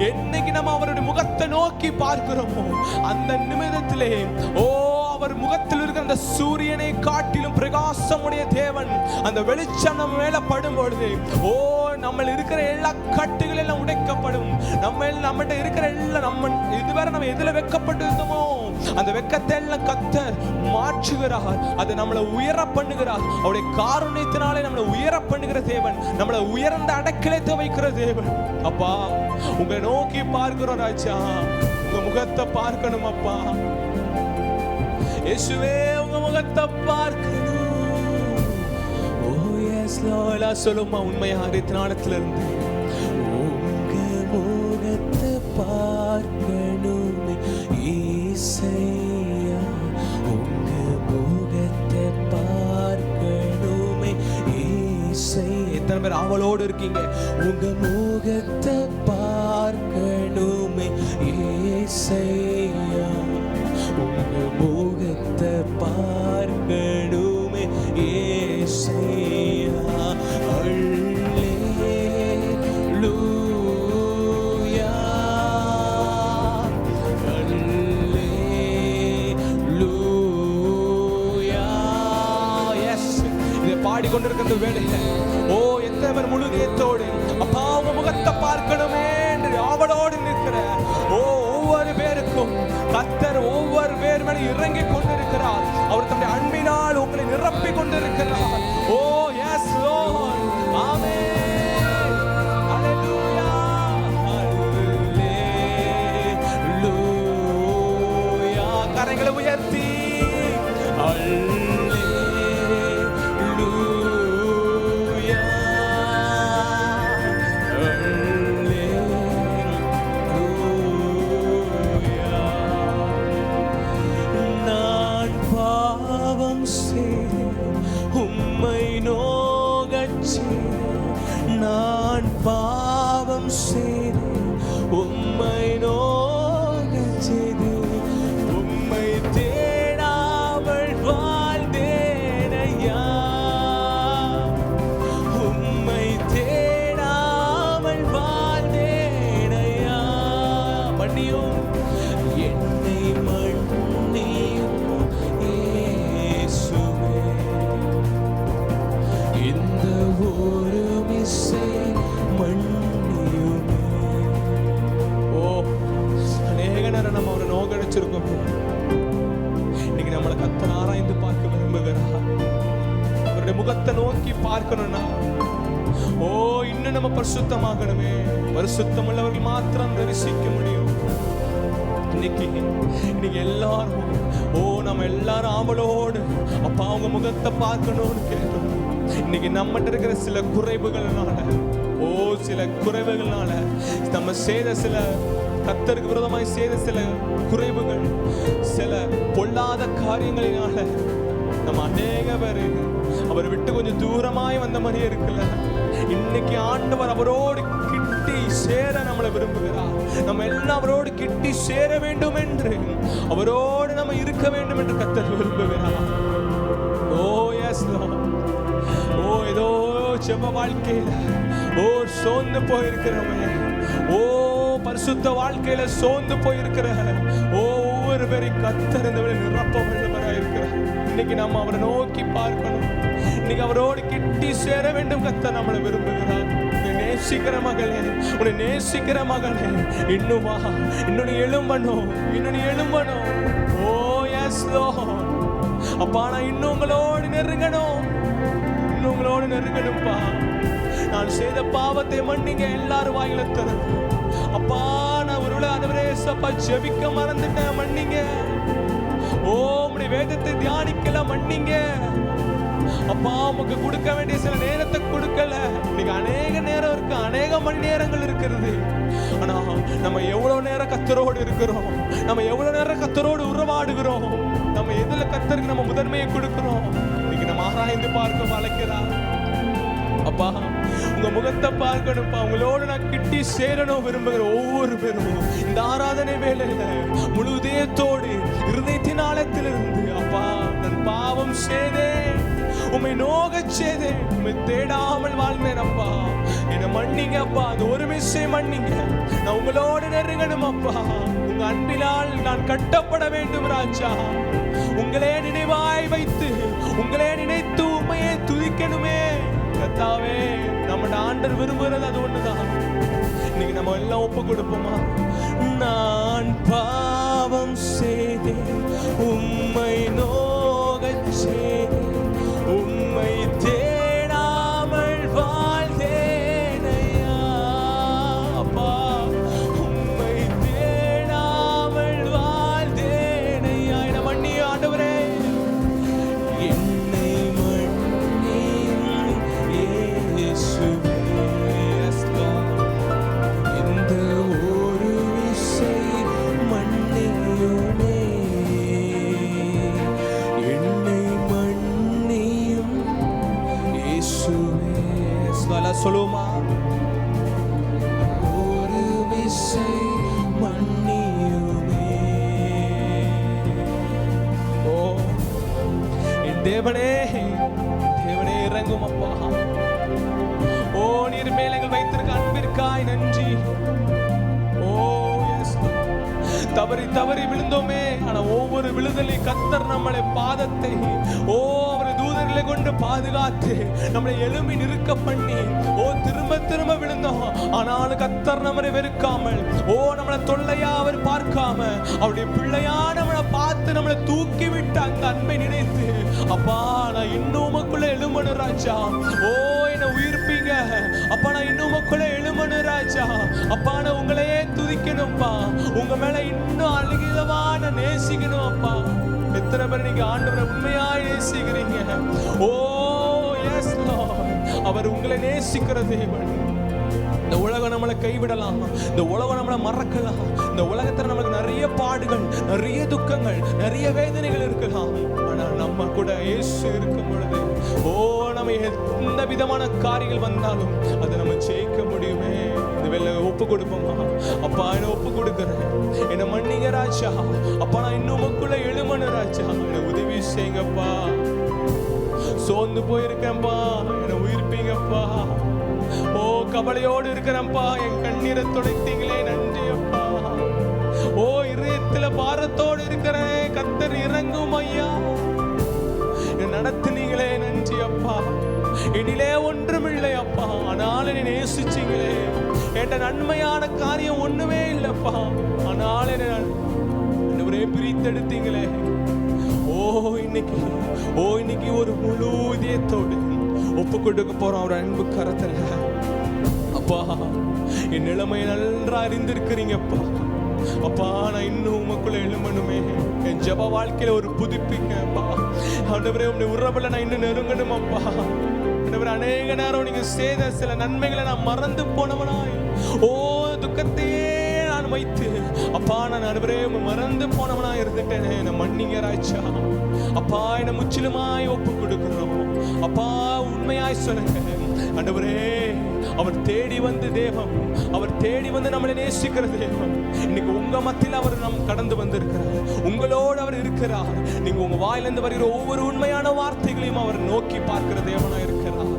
என்னைக்கு நம்ம அவருடைய முகத்தை நோக்கி பார்க்கிறோமோ அந்த நிமிடத்திலே ஓ அவர் முகத்தில் இருக்கிற அந்த சூரியனை காட்டிலும் பிரகாசமுடைய தேவன் அந்த வெளிச்சம் நம்ம மேல படும் பொழுது, ஓ நம்ம இருக்கிற எல்லா கட்டுகள் எல்லாம் உடைக்கப்படும். நம்மகிட்ட இருக்கிற எல்லாம் நம்ம இதுவரை நம்ம எதுல வெட்கப்பட்டு இருந்தோமோ அந்த வெட்கத்தை எல்லாம் கர்த்தர் மாற்றுகிறார். அதை நம்மளை உயர பண்ணுகிறார். அவருடைய காருண்யத்தினாலே நம்மளை உயர பண்ணுகிற தேவன், நம்மளை உயர்ந்த அடக்கிலத்தை வைக்கிற தேவன். அப்பா உங்களை நோக்கி பார்க்கிறோம் ராஜா, உங்க முகத்தை பார்க்கணும் அப்பா. இயேசுவே உங்க முகத்தை பார்க்கணும். ஓ எஸ் லார்ட் சொல்லுமா உண்மையா ஹிருதயத்திலிருந்து, உங்க முகத்தை பார்க்கணும் இயேசையா, உங்க முகத்தை பார்க்கணும் இயேசையா. எத்தனை பேர் ஆவலோடு இருக்கீங்க? உங்க முகத்தை பார்க்கணும் இயேசையா, உங்க முகத்தை பார்க்கணுமே இயேசையா. அல்லேலூயா அல்லேலூயா. எஸ் இதை பாடிக்கொண்டிருக்கிற வேளையில ஓ எத்தனை பேர் முழுகையத்தோடு அப்பா உங்க முகத்தை பார்க்கணுமே என்று ஆவலோடு நிற்கிற ஓ ஒவ்வொரு பேருக்கும் கர்த்தர் ஒவ்வொரு பேர் மேலே இறங்கி கொண்டிருக்கிறார். அவர் தம்முடைய அன்பினால் உங்களை நிரப்பி கொண்டிருக்கிறார். ஓ எஸ் லார்ட், ஆமென், ஹalleluya ஹalleluya. கரங்களை உயர்த்தி ஹalleluya உம்மை நோகச் நான் பாவம் செய்து உம்மை நோகச் செய்து உம்மை தேடாமல் வாழ்ந்தேனையா, உம்மை தேடாமல் வாழ்ந்தேனையா. மன்னியும் என்னை மன்னியும் இயேசுவே, இந்த ஒரு மிஸ்ஸை மன்னியுமே. ஓ அநேக நேரம் நம்ம அவரை நோகடிச்சிருக்கோம். இன்னைக்கு நம்மளை கர்த்தர் ஆராய்ந்து பார்க்க விரும்புகிறார். அவருடைய முகத்தை நோக்கி பார்க்கணும்னா ஓ இன்னும் நம்ம பரிசுத்தமாகணுமே. பரிசுத்தம் உள்ளவர்கள் மாத்திரம் தரிசிக்க முடியும். இன்னைக்கு எல்லாரும் ஓ நம்ம எல்லாரும் ஆவலோடு அப்பா அவங்க முகத்தை பார்க்கணும்னு கேட்டோம். இன்னைக்கு நம்மகிட்ட இருக்கிற சில குறைவுகள்னால ஓ சில குறைவுகள்னால நம்ம செய்த சில கர்த்தருக்கு விரோதமாய் செய்த சில குறைவுகள், சில பொல்லாத காரியங்களினால நம்ம அநேக பேர் அவரை விட்டு கொஞ்சம் தூரமாய் வந்த மாதிரியே இருக்குல்ல. இன்னைக்கு ஆண்டவர் அவரோடு கிட்டி சேர நம்மளை விரும்புகிறார். நம்ம எல்லாம் அவரோடு கிட்டி சேர வேண்டும் என்று, அவரோடு நம்ம இருக்க வேண்டும் என்று கர்த்தர் விரும்புகிறார். ஓ எஸ் லார்ட். ஓ ஏதோ ஜெப வாழ்க்கையில ஓ சோர்ந்து போயிருக்கிறவங்க, ஓ பரிசுத்த வாழ்க்கையில சோர்ந்து போயிருக்கிற ஓ ஒவ்வொரு பேரையும் கர்த்தர் இந்த வேளை நிரப்ப வல்லவராய் இருக்கிறார். இன்னைக்கு நம்ம அவரை நோக்கி பார்க்கணும். இன்னைக்கு அவரோடு கிட்டி சேர வேண்டும் கர்த்தர் நம்மளை விரும்புகிறார். நேசிக்கிற மகளே, உன்னை நேசிக்கிற மகளே, இன்னும் வா, இன்னொன்னு எழும்பணும், இன்னொன்னு எழும்பணும். ஓ எஸ் லார்ட். அப்பா நான் இன்னும் உங்களோடு நெருங்கணும், இன்னும் உங்களோடு நெருங்கணும்ப்பா. நான் செய்த பாவத்தை மன்னிங்க. எல்லாரும் வாயில தரேன் அப்பா. நான் ஒருவேளை ஆண்டவரே சப்பா ஜெபிக்க மறந்துட்டேன், மன்னிங்க. ஓ உம்முடைய வேதத்தை தியானிக்கல, மன்னிங்க. அப்பா உமக்கு கொடுக்க வேண்டிய சில நேரத்தை கொடுக்கல. இன்னைக்கு அநேக நேரம் இருக்கு, அநேக மணி நேரங்கள் இருக்கிறது. ஆனா நம்ம எவ்வளவு நேரம் கர்த்தரோடு இருக்கிறோம், நம்ம எவ்வளவு நேரம் கர்த்தரோடு உறவாடுகிறோம், நம்ம எதுல கர்த்தருக்கு நம்ம முதன்மையை கொடுக்கிறோம். இன்னைக்கு நம்ம ஆராய்ந்து பார்க்க அழைக்கிறார். அப்பா உங்க முகத்தை பார்க்கணும்ப்பா, உங்களோடு நான் கிட்டி சேரணும் விரும்புகிற ஒவ்வொரு பேரும் இந்த ஆராதனை வேளையில முழு இதயத்தோடு இருதயத்தின் ஆழத்திலிருந்து, அப்பா நான் பாவம் செய்தேன், உம்மை நோகச் செய்தேன், உம்மை தேடாமல் வாழ்ந்தேன் அப்பா, என்னை மன்னிங்க அப்பா, அந்த ஒரு விஷயம் மன்னிங்க. நான் உங்களோடு நெருங்கணும் அப்பா, உங்க அன்பினால் நான் கட்டப்பட வேண்டும் ராஜா. உங்களே நினைவாய் வைத்து, உங்களே நினைத்து உண்மையை துதிக்கணுமே கர்த்தாவே. நம்ம ஆண்டவர் விரும்புகிறது அது ஒண்ணுதான். இன்னைக்கு நம்ம எல்லாம் ஒப்பு கொடுப்போமா? நான் பாவம் செய்தேன், உம்மை நோகச் செய்தேன், உம்மை தேடாமல் வாழ்ந்தேன் ஐயா. அப்பா உம்மை தேடாமல் வாழ்ந்தேன் ஐயா. என்னை மன்னிய ஆண்டவரே, என்னை மன்னியும் இயேசுவே. இந்த ஒரு விசை மன்னியுமே, என்னை மன்னியும் இயேசுவே. சொல்லுமா? ஒரு விசை மன்னியுமே. ஓ என் தேவனே, தேவனே இறங்கும் அப்பா. ஓ நீர் மேல் எங்கள் வைத்திருக்க அன்பிற்காய் நன்றி. ஓ எஸ், தவறி தவறி விழுந்தோமே, ஆனா ஒவ்வொரு விழுதலை கர்த்தர் நம்மளை பாதத்தை அவர் தூதர்களை கொண்டு பாதுகாத்து நம்மளை எழும்பி நிற்க பண்ணி, திரும்ப திரும்ப விழுந்தோம், ஆனாலும் கர்த்தர் நம்மளை வெறுக்காமல், நம்மளை தொல்லையா அவர் பார்க்காம, அவருடைய பிள்ளையா நம்மளை பார்த்து நம்மளை தூக்கி விட்டு அந்த அன்பை நினைத்து, அப்பா நான் இன்னும் உமக்குள்ள எழும்பணும் ராஜா. என்னை உயிர்ப்பீங்க அப்பா, நான் இன்னும் உமக்குள்ள எழும்பணும் ராஜா. அப்பா நான் உங்களையே துதிக்கணும்ப்பா, உங்க மேல இன்னும் அழகிதமா நான் நேசிக்கணும் அப்பா. எத்தனை பேர் நீங்க ஆண்டவரை உண்மையாய் நேசிக்கிறீங்க? ஓ எஸ் லார்ட், அவர் உங்களை நேசிக்கிற தேவன். இந்த உலகம் நம்மளை கைவிடலாம், இந்த உலகம் நம்மளை மறக்கலாம், இந்த உலகத்துல நமக்கு நிறைய பாடுகள், நிறைய துக்கங்கள், நிறைய வேதனைகள் இருக்கலாம். ஆனா நம்ம கூட இயேசு இருக்கும் பொழுது நம்ம எந்த விதமான காரியங்கள் வந்தாலும் அதை நம்ம ஜெயிக்க முடியுமே. இந்த வேலை ஒப்பு கொடுப்போமா? அப்பா என்ன ஒப்பு கொடுக்கிறேன், என்ன மன்னிங்க ராஜா. அப்பா நான் இன்னும் உமக்குள்ள எழுமனு ராஜா, என்ன உதவி செய்யுங்கப்பா. சோர்ந்து போயிருக்கேன்ப்பா, என்ன உயிர்ப்பீங்கப்பா. கவலையோடு இருக்கிறேன்ப்பா, என் கண்ணீரை துடைத்தீங்களே நன்றி அப்பா. இதயத்துல பாரத்தோடு இருக்கிறேன், கர்த்தர் இறங்கும் ஐயா. நடத்துனீங்களே நன்றி அப்பா. இனிலே ஒன்றுமில்லை அப்பா, ஆனாலும் என்னை நேசிச்சீங்களே. என்ற நன்மையான காரியம் ஒண்ணுமே இல்லப்பா, ஆனாலும் என்னை பிரித்தெடுத்தீங்களே. இன்னைக்கு ஒரு முழு இதயத்தோடு ஒப்பு கொடுக்க போறோம் அவர் அன்பு கரத்துல. அப்பா என் நிலைமை நன்றா அறிந்திருக்கிறீங்கப்பா. அப்பா நான் இன்னும் உமக்குள்ள எழுமணுமே, என் ஜப வாழ்க்கையில ஒரு புதுப்பிங்க அப்பா. ஆண்டவரே உம்முடைய உறவுல நான் இன்னும் நெருங்கணும் அப்பா. ஆண்டவரே அநேக நேரம் நீங்க செய்த சில நன்மைகளை நான் மறந்து போனவனாய், துக்கத்தையே நான் வைத்து அப்பா நான் ஆண்டவரே மறந்து போனவனா இருந்துட்டேனே, என்னை மன்னிங்க ராஜா. அப்பா என்னை முற்றிலுமாய் ஒப்பு கொடுக்கிறோம் அப்பா. உண்மையாய் சொல்லுங்க ஆண்டவரே, அவர் தேடி வந்து தேவன், அவர் தேடி வந்து நம்மளை நேசிக்கிற தேவன். இன்னைக்கு உங்க மத்தியில் அவர் நம் கடந்து வந்திருக்கிறார், உங்களோடு அவர் இருக்கிறார். நீங்க உங்க வாயிலிருந்து வருகிற ஒவ்வொரு உண்மையான வார்த்தைகளையும் அவர் நோக்கி பார்க்கிற தேவனா இருக்கிறார்.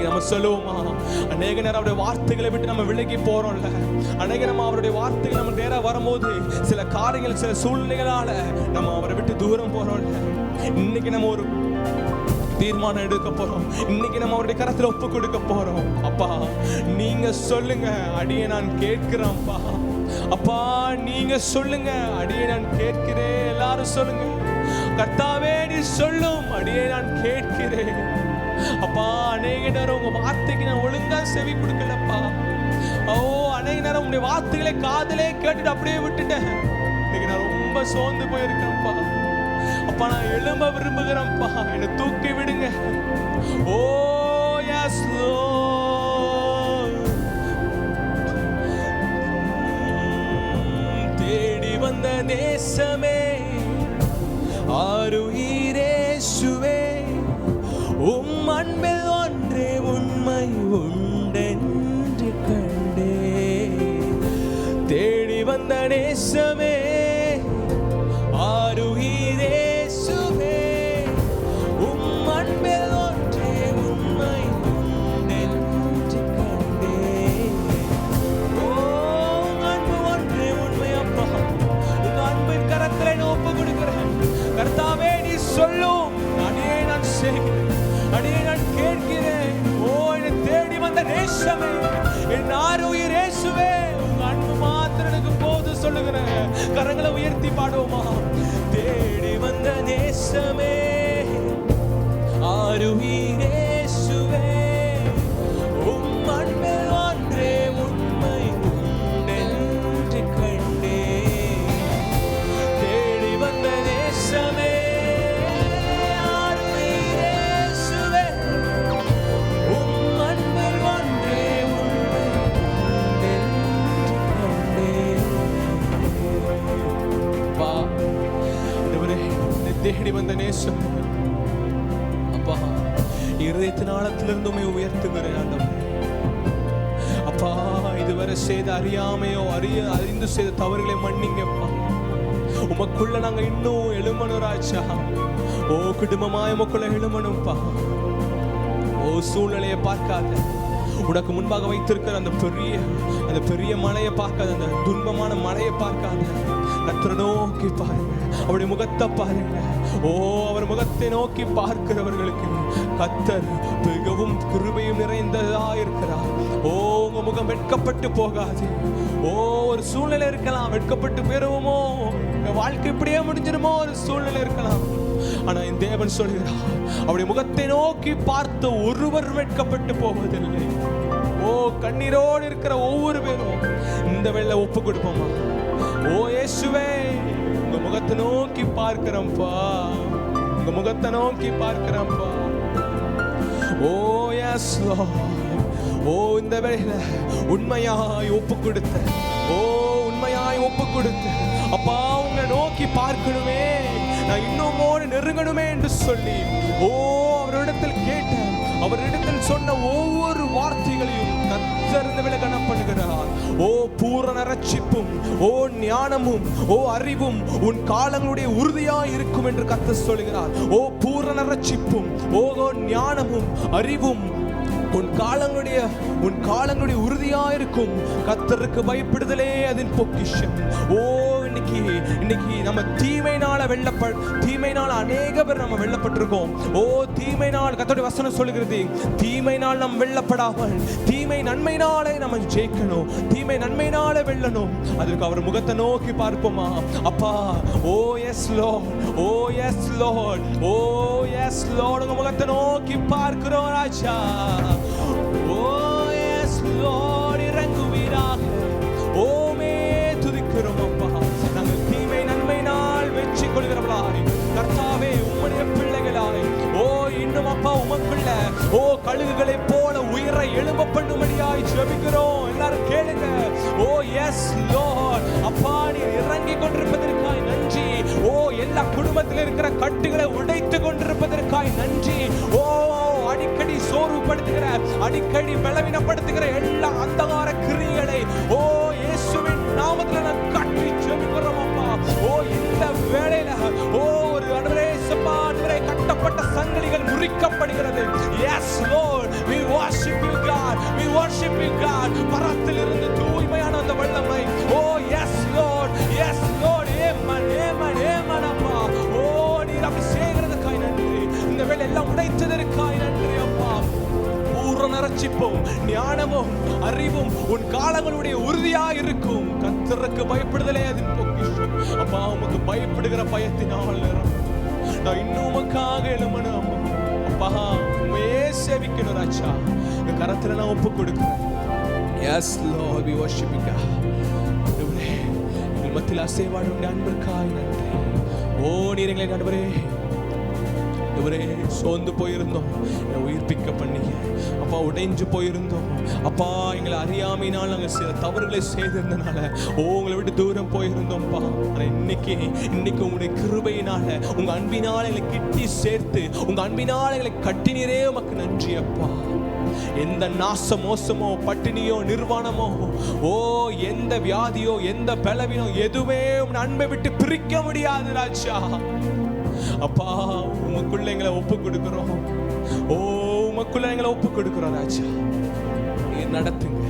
நம்ம சொல்லுவோமா? அநேக நேரம் அவருடைய வார்த்தைகளை விட்டு நம்ம விலகி போறோம்ல, அநேக நம்ம அவருடைய வார்த்தைகள் நம்ம நேரம் வரும்போது சில காரியங்கள் சில சூழ்நிலைகளால நம்ம அவரை விட்டு தூரம் போறோம்ல. இன்னைக்கு நம்ம ஒரு தீர்மானம் எடுக்க போறோம், இன்னைக்கு நம்ம அவருடைய கரத்துல ஒப்பு கொடுக்க போறோம். அப்பா நீங்க சொல்லுங்க, அடியே நான் கேட்கிறேன்ப்பா. அப்பா நீங்க சொல்லுங்க, அடியே நான் கேட்கிறேன். எல்லாரும் சொல்லுங்க, கர்த்தாவே நீ சொல்லும், அடியே நான் கேட்கிறேன். அப்பா அநேக நேரம் உங்க வார்த்தைக்கு நான் ஒழுங்கா செவி கொடுக்கலப்பா. அநேக நேரம் உங்களுடைய வார்த்தைகளை காதலே கேட்டுட்டு அப்படியே விட்டுட்டேன். இன்னைக்கு நான் ரொம்ப சோர்ந்து போயிருக்கேன்ப்பா. அப்பா நான் எழும்ப விரும்புகிறேன்ப்பா, என்னை தூக்கி விடுங்க. ஓ எஸ் லார்ட். தேடி வந்த நேசமே, ஆருயிரேசுவே, உம் அன்பில் ஒன்றே உண்மை உண்டென்று கண்டே. தேடி வந்த நேசமே, ஆருயிரேசுவே, உம் அன்பில் ஒன்றே உண்மை உண்டென்று கண்டே. ஓ அன்பு ஒன்றே உண்மை அப்பா, உங்க அன்பின் கரத்திலே நான் ஒப்பு கொடுக்கிறேன். கர்த்தாவே நீ சொல்லும், அடியே நான் செய்கிறேன், அடியே நான் கேட்கிறேன். ஓ என்னை தேடி வந்த நேசமே, என் ஆருயிரேசுவே, உங்க அன்பு மாத்திரம் எனக்கு போது சொல்லுகிறேன். கரங்களை உயர்த்தி பாடுவோமா? தேடி வந்த நேசமே, ஆருயிரேசுவே, உம் அன்பில் ஒன்றே உண்மை உண்டென்று கண்டே. தேடி வந்த நேசமே, ஆருயிரேசுவே, உம் அன்பில் ஒன்றே உண்மை உண்டென்று கண்டே. அப்பா, ஆண்டவரே, என்னை தேடி வந்த நேசம் அப்பா, இருதயத்தின் ஆழத்திலிருந்து உம்மை உயர்த்துகிறேன் ஆண்டவரே. அப்பா, இதுவரை செய்த அறியாமையோ அறிந்து செய்த தவறுகளை மன்னிங்கப்பா. உமக்குள்ள நாங்க இன்னும் எழுமணும் ராஜா. ஓ குடும்பமாய் உமக்குள்ள எழுமணும்ப்பா. ஓ சூழ்நிலையை பார்க்காத, உனக்கு முன்பாக வைத்திருக்கிற அந்த பெரிய மலையை பார்க்காத, அந்த துன்பமான மலையை பார்க்காத, கர்த்தரை நோக்கி பாருங்க, அவருடைய முகத்தை பாருங்க. ஓ அவர் முகத்தை நோக்கி பார்க்கிறவர்களுக்கு கர்த்தர் மிகவும் கிருபையும் நிறைந்ததா இருக்கிறார். ஓ உங்க முகம் வெட்கப்பட்டு போகாது. ஓ ஒரு சூழ்நிலை இருக்கலாம், வெட்கப்பட்டு போயிருவோமோ, வாழ்க்கை இப்படியே முடிஞ்சிருமோ ஒரு சூழ்நிலை இருக்கலாம். ஆனா என் தேவன் சொல்கிறார், அவருடைய முகத்தை நோக்கி பார்த்த ஒருவர் வெட்கப்பட்டு போவதில்லை. ஓ கண்ணீரோடு இருக்கிற ஒவ்வொரு பேரும் இந்த வேளை ஒப்பு கொடுப்போமா? ஓ இயேசுவே, உங்க முகத்தை நோக்கி பார்க்கிறோம்ப்பா, உங்க முகத்தை நோக்கி பார்க்கிறோம்ப்பா. ஓ எஸ் லார்ட். ஓ இந்த வேளையில உண்மையாய் ஒப்பு கொடுத்த, ஓ உண்மையாய் ஒப்பு கொடுத்த அப்பா, உங்களை நோக்கி பார்க்கணுமே, நான் இன்னும் நெருங்கணுமே என்று சொல்லி ஓ அவரிடத்தில் கேட்டேன். அவரிடத்தில் சொன்ன ஒவ்வொரு வார்த்தைகளையும் கர்த்தர் இந்த வேளை கனப்படுகிறார். ஓ பூரண ரட்சிப்பும், ஓ ஞானமும், ஓ அறிவும் உன் காலங்களுடைய உறுதியாய் இருக்கும் என்று கர்த்தர் சொல்கிறார். ஓ பூரண ரட்சிப்பும், ஓ ஞானமும் அறிவும் உன் காலங்களுடைய உறுதியாயிருக்கும். கர்த்தருக்கு பயப்படுதலே அதன் பொக்கிஷம். ஓ இன்னைக்கு நம்ம தீமையினால் அநேக பேர் நம்ம வெல்லப்பட்டிருக்கோம். ஓ தீமையினால் கர்த்தருடைய வசனம் சொல்லுகிறது, தீமையினால் நாம் வெல்லப்படாமல் தீமை நன்மையினாலே நம்ம ஜெயிக்கணும், தீமை நன்மையினாலே வெல்லணும். அதற்கு அவர் முகத்தை நோக்கி பார்ப்போமா? அப்பா ஓ எஸ் லார்ட், ஓ எஸ் லார்ட், ஓ எஸ் லார்ட், உங்க முகத்தை நோக்கி பார்க்கிறோம் ராஜா. ஓ எஸ் லார்ட், இறங்குவீராக. ஓமே துதிக்கிறோம் அப்பா. நாங்கள் தீமை நன்மையினால் வெற்றி கொள்கிறவர்களாய் கர்த்தாவே உம்முடைய பிள்ளைகளாய் ஓ இன்னும் அப்பா உமக்குள்ள ஓ கழுகுகளை போல உயிரை எழும்ப பண்ணும்படியாய் ஜெபிக்கிறோம். எல்லாரும் கேளுங்க. ஓ எஸ் லார்ட், அப்பா நீர் இறங்கி கொண்டிருப்பதற்காய் நன்றி. ஓ எல்லா குடும்பத்தில் இருக்கிற கட்டுகளை உடைத்து கொண்டிருப்பதற்காய் நன்றி. ஓ அடிக்கடி சோர்வுபடுத்துகிற, அடிக்கடி பலவீனப்படுத்துகிற எல்லா அந்தகார கிரியைகளை ஓ இயேசுவின் நாமத்தில் நான் கட்டி ஜெபிக்கிறோம் அப்பா. ஓ இந்த வேளையில ஓ ஒரு அன்றைய கட்டப்பட்ட சங்கிலிகள் முறிக்கப்படுகிறது. Yes Lord, we worship you God, we worship you God. பரத்தில் இருந்து தூய்மையான அந்த வல்லமை. ஓ yes Lord, yes Lord, amen, amen, amen அப்பா. ஓ நீர் அப்படி செய்கிறதுக்காய் நன்றி. இந்த வேளை எல்லாம் உடைத்ததற்காய் நன்றி அப்பா. பூரண ரட்சிப்பும் ஞானமும் அறிவும் உன் காலங்களுடைய உறுதியாய் இருக்கும். கர்த்தருக்கு பயப்படுதலே அதன் பொக்கிஷம். அப்பா உமக்கு பயப்படுகிற பயத்தினால் நான் இன்னும் உமக்காக எழுமணும் அப்பா. உண்மையே சேவிக்கணும் ராஜா. இந்த கரத்துல நான் ஒப்பு கொடுக்கிறேன். Yes Lord, we worship you God. எங்கள் மத்தியில் அசைவாடும் அன்பிற்காய் நன்றி. ஓ ஓ நீர் எங்களை ஆண்டவரே இவரே சோர்ந்து போயிருந்தோம், உயிர்ப்பிக்க பண்ணீங்க அப்பா. உடைஞ்சு போயிருந்தோம் அப்பா, எங்களை அறியாமையினால் நாங்கள் சில தவறுகளை செய்திருந்தனால உங்களை விட்டு தூரம் போயிருந்தோம்ப்பா. ஆனால் இன்னைக்கு உங்களுடைய கிருபையினால, உங்க அன்பினால் எங்களை கிட்டி சேர்த்து, உங்க அன்பினால் எங்களை கட்டினீரே, உமக்கு நன்றி அப்பா. எந்த நாச மோசமோ, பட்டினியோ, நிர்வாணமோ, எந்த வியாதியோ, எந்த பலவீனோ, எதுவுமே உன் அன்பை விட்டு பிரிக்க முடியாது ராஜா. அப்பா உமக்குள்ள எங்களை ஒப்பு கொடுக்கிறோம், உமக்குள்ள எங்களை ஒப்பு கொடுக்கிறோம் ராஜா. நீர் நடத்துங்க,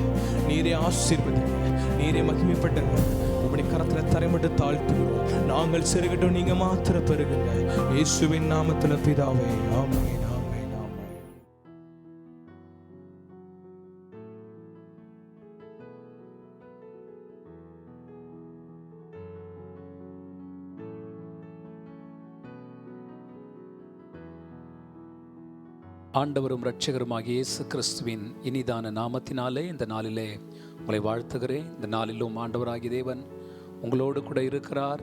நீரே ஆசீர்வதிங்க, நீரே மகிமைப்படுங்க. உங்களுடைய கரத்துல தரைமட்டு தாழ்த்துகிறோம். நாங்கள் செருகட்டும், நீங்க மாத்திர பெருகுங்க. இயேசுவின் நாமத்துல பிதாவே, ஆமென். ஆண்டவரும் இரட்சகருமாகிய இயேசு கிறிஸ்துவின் இனிதான நாமத்தினாலே இந்த நாளிலே உங்களை வாழ்த்துகிறேன். இந்த நாளிலும் ஆண்டவராகிய தேவன் உங்களோடு கூட இருக்கிறார்,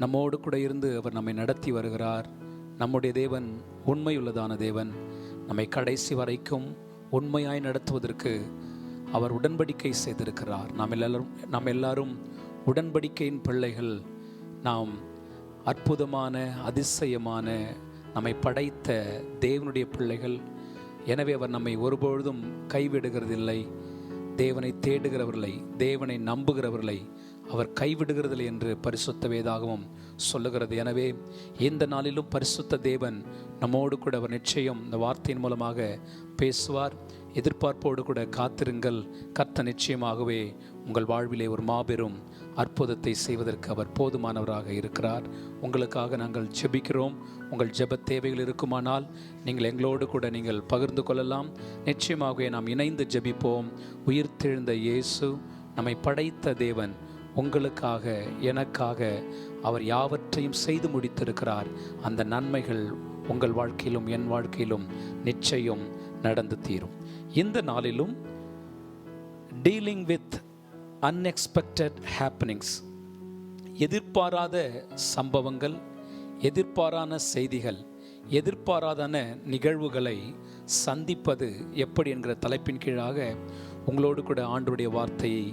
நம்மோடு கூட இருந்து அவர் நம்மை நடத்தி வருகிறார். நம்முடைய தேவன் உண்மையுள்ளதான தேவன். நம்மை கடைசி வரைக்கும் உண்மையாய் நடத்துவதற்கு அவர் உடன்படிக்கை செய்திருக்கிறார். நாம் எல்லாரும் உடன்படிக்கையின் பிள்ளைகள். நாம் அற்புதமான, அதிசயமான, நம்மை படைத்த தேவனுடைய பிள்ளைகள். எனவே அவர் நம்மை ஒருபொழுதும் கைவிடுகிறதில்லை. தேவனை தேடுகிறவர்களை, தேவனை நம்புகிறவர்களை அவர் கைவிடுகிறதில்லை என்று பரிசுத்த வேதாகமம் சொல்லுகிறது. எனவே இந்த நாளிலும் பரிசுத்த தேவன் நம்மோடு கூட அவர் நிச்சயம் இந்த வார்த்தையின் மூலமாக பேசுவார். எதிர்பார்ப்போடு கூட காத்திருங்கள். கர்த்தர் நிச்சயமாகவே உங்கள் வாழ்விலே ஒரு மாபெரும் அற்புதத்தை செய்வதற்கு அவர் போதுமானவராக இருக்கிறார். உங்களுக்காக நாங்கள் ஜெபிக்கிறோம். உங்கள் ஜெப தேவைகள் இருக்குமானால் நீங்கள் எங்களோடு கூட நீங்கள் பகிர்ந்து கொள்ளலாம். நிச்சயமாகவே நாம் இணைந்து ஜெபிப்போம். உயிர்த்தெழுந்த இயேசு, நம்மை படைத்த தேவன், உங்களுக்காக, எனக்காக அவர் யாவற்றையும் செய்து முடித்திருக்கிறார். அந்த நன்மைகள் உங்கள் வாழ்க்கையிலும் என் வாழ்க்கையிலும் நிச்சயம் நடந்து தீரும். இந்த நாளிலும் டீலிங் வித் அன்எக்ஸ்பெக்டட் ஹேப்பனிங்ஸ், எதிர்பாராத சம்பவங்கள், எதிர்பாரான செய்திகள், எதிர்பாராதான நிகழ்வுகளை சந்திப்பது எப்படி என்கிற தலைப்பின் கீழாக உங்களோடு கூட ஆண்டவருடைய வார்த்தையை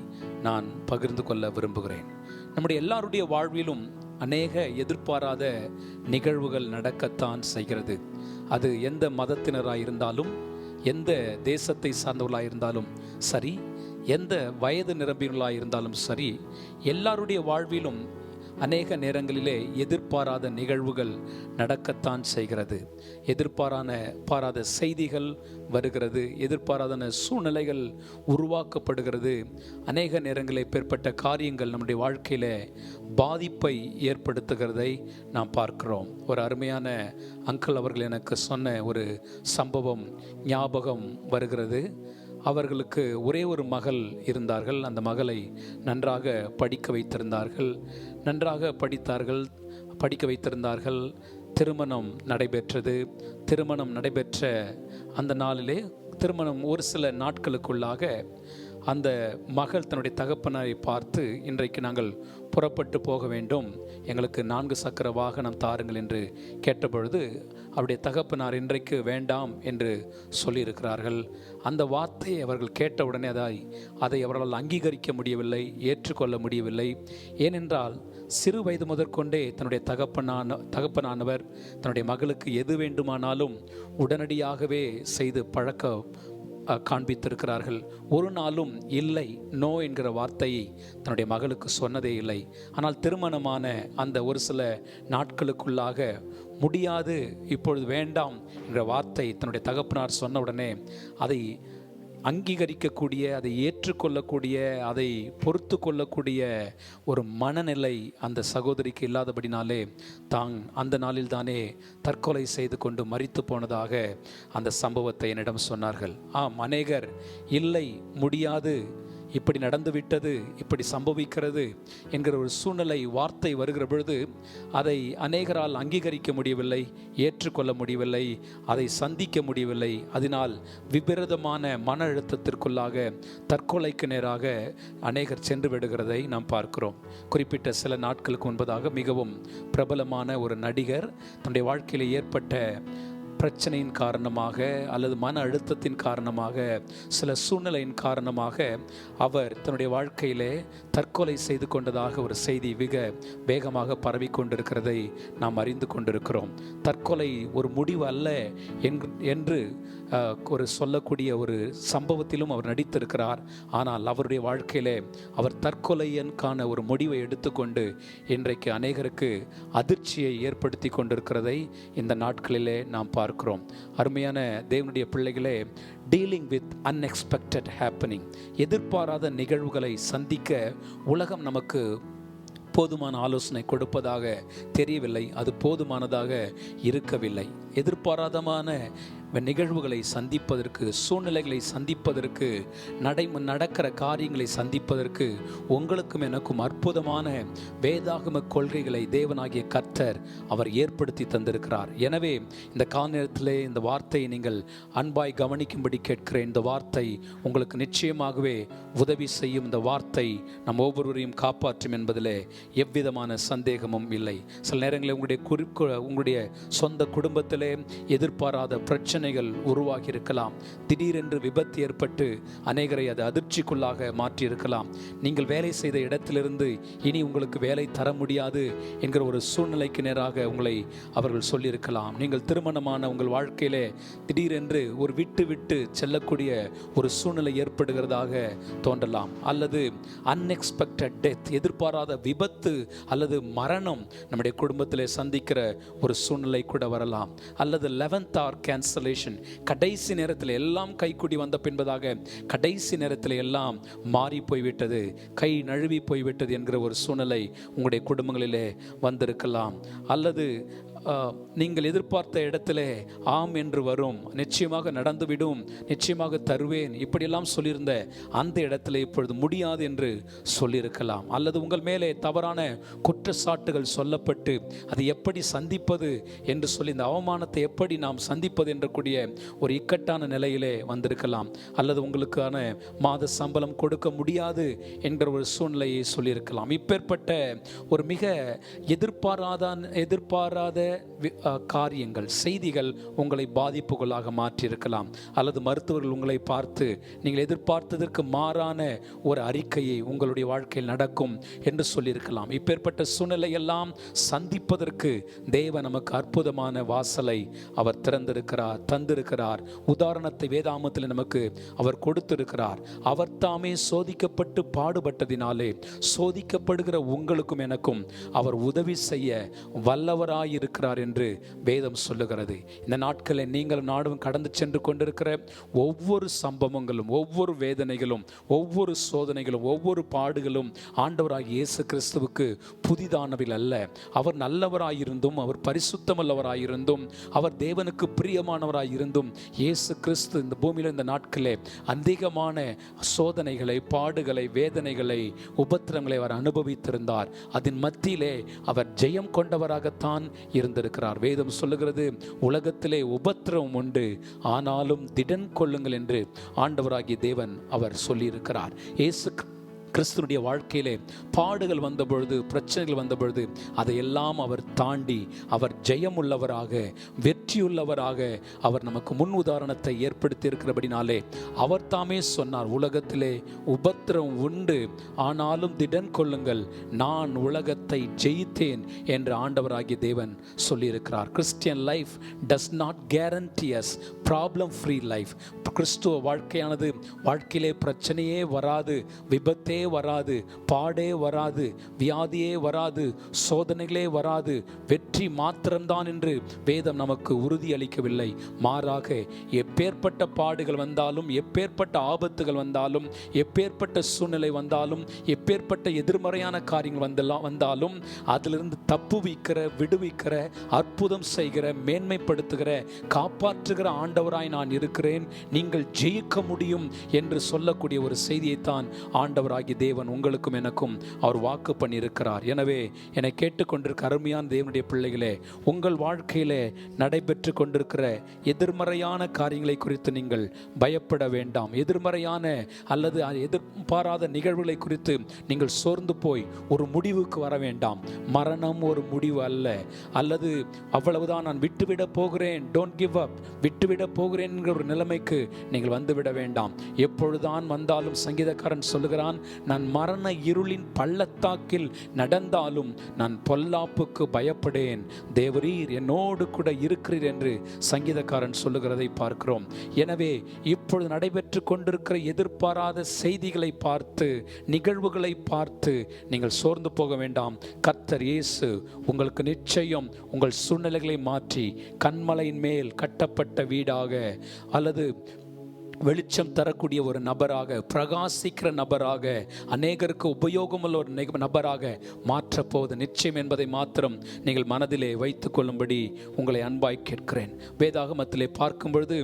நான் பகிர்ந்து கொள்ள விரும்புகிறேன். நம்முடைய எல்லாருடைய வாழ்விலும் அநேக எதிர்பாராத நிகழ்வுகள் நடக்கத்தான் செய்கிறது. அது எந்த மதத்தினராக இருந்தாலும், எந்த தேசத்தை சார்ந்தவர்களாக இருந்தாலும் சரி, எந்த வயது நிரம்பினர்களாக இருந்தாலும் சரி, எல்லாருடைய வாழ்விலும் அநேக நேரங்களிலே எதிர்பாராத நிகழ்வுகள் நடக்கத்தான் செய்கிறது. எதிர்பாராத செய்திகள் வருகிறது, எதிர்பாராத சூழ்நிலைகள் உருவாக்கப்படுகிறது. அநேக நேரங்களில் பெறப்பட்ட காரியங்கள் நம்முடைய வாழ்க்கையில் பாதிப்பை ஏற்படுத்துகிறதை நாம் பார்க்கிறோம். ஒரு அருமையான அங்கிள் அவர்கள் எனக்கு சொன்ன ஒரு சம்பவம் ஞாபகம் வருகிறது. அவர்களுக்கு ஒரே ஒரு மகள் இருந்தார்கள். அந்த மகளை நன்றாக படிக்க வைத்திருந்தார்கள். திருமணம் நடைபெற்றது. திருமணம் நடைபெற்ற அந்த நாளிலே, திருமணம் ஒரு சில நாட்களுக்குள்ளாக அந்த மகள் தன்னுடைய தகப்பனாரை பார்த்து, இன்றைக்கு நாங்கள் புறப்பட்டு போக வேண்டும், எங்களுக்கு 4 சக்கர வாகனம் தாருங்கள் என்று கேட்டபொழுது அவருடைய தகப்பனார் இன்றைக்கு வேண்டாம் என்று சொல்லியிருக்கிறார்கள். அந்த வார்த்தையை அவர்கள் கேட்டவுடனே அதை அவர்களால் அங்கீகரிக்க முடியவில்லை, ஏற்றுக்கொள்ள முடியவில்லை. ஏனென்றால் சிறு வயது முதற்கொண்டே தன்னுடைய தகப்பனானவர் தன்னுடைய மகளுக்கு எது வேண்டுமானாலும் உடனடியாகவே செய்து காண்பித்திருக்கிறார்கள். ஒரு நாளும் இல்லை, நோ என்கிற வார்த்தையை தன்னுடைய மகளுக்கு சொன்னதே இல்லை. ஆனால் திருமணமான அந்த ஒரு சில நாட்களுக்குள்ளாக முடியாது, இப்பொழுது வேண்டாம் என்ற வார்த்தை தன்னுடைய தகப்பனார் சொன்ன உடனே அதை அங்கீகரிக்கக்கூடிய, அதை ஏற்றுக்கொள்ளக்கூடிய, அதை பொறுத்து கொள்ளக்கூடிய ஒரு மனநிலை அந்த சகோதரிக்கு இல்லாதபடினாலே அந்த நாளில் தானே தற்கொலை செய்து கொண்டு மரித்து போனதாக அந்த சம்பவத்தை என்னிடம் சொன்னார்கள். அநேகர் இல்லை, முடியாது, இப்படி நடந்துவிட்டது, இப்படி சம்பவிக்கிறது என்கிற ஒரு சூழ்நிலை வார்த்தை வருகிற பொழுது அதை அநேகரால் அங்கீகரிக்க முடியவில்லை, ஏற்றுக்கொள்ள முடியவில்லை, அதை சந்திக்க முடியவில்லை. அதனால் விபரீதமான மன அழுத்தத்திற்குள்ளாக தற்கொலைக்கு நேராக அநேகர் சென்று விடுகிறதை நாம் பார்க்கிறோம். குறிப்பிட்ட சில நாட்களுக்கு முன்பதாக மிகவும் பிரபலமான ஒரு நடிகர் தன்னுடைய வாழ்க்கையில் ஏற்பட்ட பிரச்சனையின் காரணமாக அல்லது மன அழுத்தத்தின் காரணமாக, சில சூழ்நிலையின் காரணமாக அவர் தன்னுடைய வாழ்க்கையிலே தற்கொலை செய்து கொண்டதாக ஒரு செய்தி மிக வேகமாக பரவி கொண்டிருக்கிறதை நாம் அறிந்து கொண்டிருக்கிறோம். தற்கொலை ஒரு முடிவு அல்ல என்று ஒரு சொல்லக்கூடிய ஒரு சம்பவத்திலும் அவர் நடித்திருக்கிறார். ஆனால் அவருடைய வாழ்க்கையிலே அவர் தற்கொலையனுக்கான ஒரு முடிவை எடுத்துக்கொண்டு இன்றைக்கு அநேகருக்கு அதிர்ச்சியை ஏற்படுத்தி கொண்டிருக்கிறதை இந்த நாட்களிலே நாம் பார்க்கிறோம். அருமையான தேவனுடைய பிள்ளைகளே, டீலிங் வித் அன்எக்ஸ்பெக்டட் ஹேப்பனிங், எதிர்பாராத நிகழ்வுகளை சந்திக்க உலகம் நமக்கு போதுமான ஆலோசனை கொடுப்பதாக தெரியவில்லை, அது போதுமானதாக இருக்கவில்லை. எதிர்பாராதமான நிகழ்வுகளை சந்திப்பதற்கு, சூழ்நிலைகளை சந்திப்பதற்கு, நடக்கிற காரியங்களை சந்திப்பதற்கு உங்களுக்கும் எனக்கும் அற்புதமான வேதாகம கொள்கைகளை தேவனாகிய கர்த்தர் அவர் ஏற்படுத்தி தந்திருக்கிறார். எனவே இந்த காலநேரத்திலே இந்த வார்த்தையை நீங்கள் அன்பாய் கவனிக்கும்படி கேட்கிறேன். இந்த வார்த்தை உங்களுக்கு நிச்சயமாகவே உதவி செய்யும். இந்த வார்த்தை நம் ஒவ்வொருவரையும் காப்பாற்றும் என்பதிலே எவ்விதமான சந்தேகமும் இல்லை. சில நேரங்களில் உங்களுடைய சொந்த குடும்பத்திலே எதிர்பாராத பிரச்சனைகள் உருவாகி இருக்கலாம். திடீரென்று விபத்து ஏற்பட்டு அநேகரை அது அதிர்ச்சிக்குள்ளாக மாற்றியிருக்கலாம். நீங்கள் வேலை செய்த இடத்திலிருந்து இனி உங்களுக்கு வேலை தர முடியாது என்கிற ஒரு சூழ்நிலைக்கு நேராக உங்களை அவர்கள் சொல்லியிருக்கலாம். நீங்கள் திருமணமான உங்கள் வாழ்க்கையிலே திடீரென்று ஒரு விட்டு செல்லக்கூடிய ஒரு சூழ்நிலை ஏற்படுகிறதாக தோன்றலாம். அல்லது அன்எக்ஸ்பெக்டட் டெத், எதிர்பாராத விபத்து அல்லது மரணம் நம்முடைய குடும்பத்திலே சந்திக்கிற ஒரு சூழ்நிலை கூட வரலாம். அல்லது 11th hour cancellation, கடைசி நேரத்தில் எல்லாம் கைக்கூடி வந்த பின்பதாக கடைசி நேரத்தில் எல்லாம் மாறி போய்விட்டது, கை நழுவி போய்விட்டது என்கிற ஒரு சூழ்நிலை உங்களுடைய குடும்பங்களிலே வந்திருக்கலாம். அல்லது நீங்கள் எதிர்பார்த்த இடத்திலே ஆம் என்று வரும், நிச்சயமாக நடந்துவிடும், நிச்சயமாக தருவேன், இப்படியெல்லாம் சொல்லியிருந்த அந்த இடத்துல இப்பொழுது முடியாது என்று சொல்லியிருக்கலாம். அல்லது உங்கள் மேலே தவறான குற்றச்சாட்டுகள் சொல்லப்பட்டு அதை எப்படி சந்திப்பது என்று சொல்லி இந்த அவமானத்தை எப்படி நாம் சந்திப்பது என்ற கூடிய ஒரு இக்கட்டான நிலையிலே வந்திருக்கலாம். அல்லது உங்களுக்கான மாத சம்பளம் கொடுக்க முடியாது என்கிற ஒரு சூழ்நிலையை சொல்லியிருக்கலாம். இப்பேற்பட்ட ஒரு மிக எதிர்பாராத காரியங்கள், செய்திகள் உங்களை பாதிப்புகளாக மாற்றியிருக்கலாம். அல்லது மருத்துவர்கள் உங்களை பார்த்து நீங்கள் எதிர்பார்த்ததற்கு மாறான ஒரு அறிக்கையை உங்களுடைய வாழ்க்கையில் நடக்கும் என்று சொல்லியிருக்கலாம். இப்பேற்பட்ட சூழ்நிலை எல்லாம் சந்திப்பதற்கு தேவன் நமக்கு அற்புதமான வாசலை அவர் தந்திருக்கிறார். உதாரணத்தை வேதாமத்தில் நமக்கு அவர் கொடுத்திருக்கிறார். அவர் தாமே சோதிக்கப்பட்டு பாடுபட்டதினாலே சோதிக்கப்படுகிற உங்களுக்கும் எனக்கும் அவர் உதவி செய்ய வல்லவராயிருக்கிறார் என்று வேதம் சொல்லுகிறது. இந்த நாட்களில் நீங்கள் நாடும் கடந்து சென்று கொண்டிருக்கிற ஒவ்வொரு சம்பவங்களும், ஒவ்வொரு வேதனைகளும், ஒவ்வொரு சோதனைகளும், ஒவ்வொரு பாடுகளும் ஆண்டவராகிய இயேசு கிறிஸ்துவுக்கு புதிதானவில் அல்ல. அவர் நல்லவராயிருந்தும், அவர் பரிசுத்தமுள்ளவராயிருந்தும், அவர் தேவனுக்கு பிரியமானவராயிருந்தும் இயேசு கிறிஸ்து இந்த பூமியில் இந்த நாட்களே அதிகமான சோதனைகளை, பாடுகளை, வேதனைகளை, உபத்திரங்களை அவர் அனுபவித்திருந்தார். அதன் மத்தியிலே அவர் ஜெயம் கொண்டவராகத்தான் இருந்திருக்கிறார். வேதம் சொல்லுகிறது, உலகத்திலே உபத்திரவம் உண்டு, ஆனாலும் திடன் கொள்ளுங்கள் என்று ஆண்டவராகிய தேவன் அவர் சொல்லியிருக்கிறார். இயேசு கிறிஸ்துனுடைய வாழ்க்கையிலே பாடுகள் வந்த பொழுது, பிரச்சனைகள் வந்த பொழுது அதையெல்லாம் அவர் தாண்டி அவர் ஜெயமுள்ளவராக, வெற்றியுள்ளவராக அவர் நமக்கு முன் உதாரணத்தை ஏற்படுத்தி இருக்கிறபடினாலே அவர் தாமே சொன்னார், உலகத்திலே உபத்திரம் உண்டு, ஆனாலும் திடன் கொள்ளுங்கள், நான் உலகத்தை ஜெயித்தேன் என்று ஆண்டவராகிய தேவன் சொல்லியிருக்கிறார். Christian life does not guarantee us problem free life. கிறிஸ்துவ வாழ்க்கையானது வாழ்க்கையிலே பிரச்சனையே வராது, விபத்தே வராது, பாடே வராது, வியாதியே வராது, சோதனைகளே வராது, வெற்றி மாத்திரம்தான் என்று வேதம் நமக்கு உறுதி அளிக்கவில்லை. மாறாக எப்பேற்பட்ட பாடுகள் வந்தாலும், எப்பேற்பட்ட ஆபத்துகள் வந்தாலும், எப்பேற்பட்ட சூழ்நிலை வந்தாலும், எப்பேற்பட்ட எதிர்மறையான காரியங்கள் வந்தாலும் அதிலிருந்து தப்புவிக்கிற, விடுவிக்கிற, அற்புதம் செய்கிற, மேன்மைப்படுத்துகிற, காப்பாற்றுகிற ஆண்டவராய் நான் இருக்கிறேன், நீங்கள் ஜெயிக்க முடியும் என்று சொல்லக்கூடிய ஒரு செய்தியைத்தான் ஆண்டவராகிய தேவன் உங்களுக்கும் எனக்கும் அவர் வாக்கு பண்ணியிருக்கிறார். எனவே என்னை கேட்டுக்கொண்டிருக்க அருமையான தேவனுடைய பிள்ளைகளே, உங்கள் வாழ்க்கையிலே நடைபெற்று கொண்டிருக்கிற எதிர்மறையான காரியங்களை குறித்து நீங்கள் பயப்பட வேண்டாம். எதிர்மறையான அல்லது எதிர்பாராத நிகழ்வுகளை குறித்து நீங்கள் சோர்ந்து போய் ஒரு முடிவுக்கு வர வேண்டாம். மரணம் ஒரு முடிவு அல்ல, அல்லது அவ்வளவுதான் நான் விட்டுவிட போகிறேன், டோன்ட் கிவ் அப், விட்டுவிட போகிறேன் என்கிற ஒரு நிலைமைக்கு நீங்கள் வந்துவிட வேண்டாம். எப்பொழுதுதான் வந்தாலும் சங்கீதக்காரன் சொல்லுகிறான், நான் மரண இருளின் பள்ளத்தாக்கில் நடந்தாலும் நான் பொல்லாப்புக்கு பயப்படேன், தேவரீர் என்னோடு கூட இருக்கிறீர் என்று சங்கீதக்காரன் சொல்லுகிறதை பார்க்கிறோம். எனவே இப்பொழுது நடைபெற்று கொண்டிருக்கிற எதிர்பாராத செய்திகளை பார்த்து, நிகழ்வுகளை பார்த்து நீங்கள் சோர்ந்து போக வேண்டாம். கர்த்தர் இயேசு உங்களுக்கு நிச்சயம் உங்கள் சூழ்நிலைகளை மாற்றி கன்மலையின் மேல் கட்டப்பட்ட வீடாக அல்லது வெளிச்சம் தரக்கூடிய ஒரு நபராக, பிரகாசிக்கிற நபராக, அநேகருக்கு உபயோகமுள்ள ஒரு நபராக மாற்றப்போவது நிச்சயம் என்பதை மாத்திரம் நீங்கள் மனதிலே வைத்துக் கொள்ளும்படி உங்களை அன்பாய் கேட்கிறேன். வேதாகமத்திலே பார்க்கும் பொழுது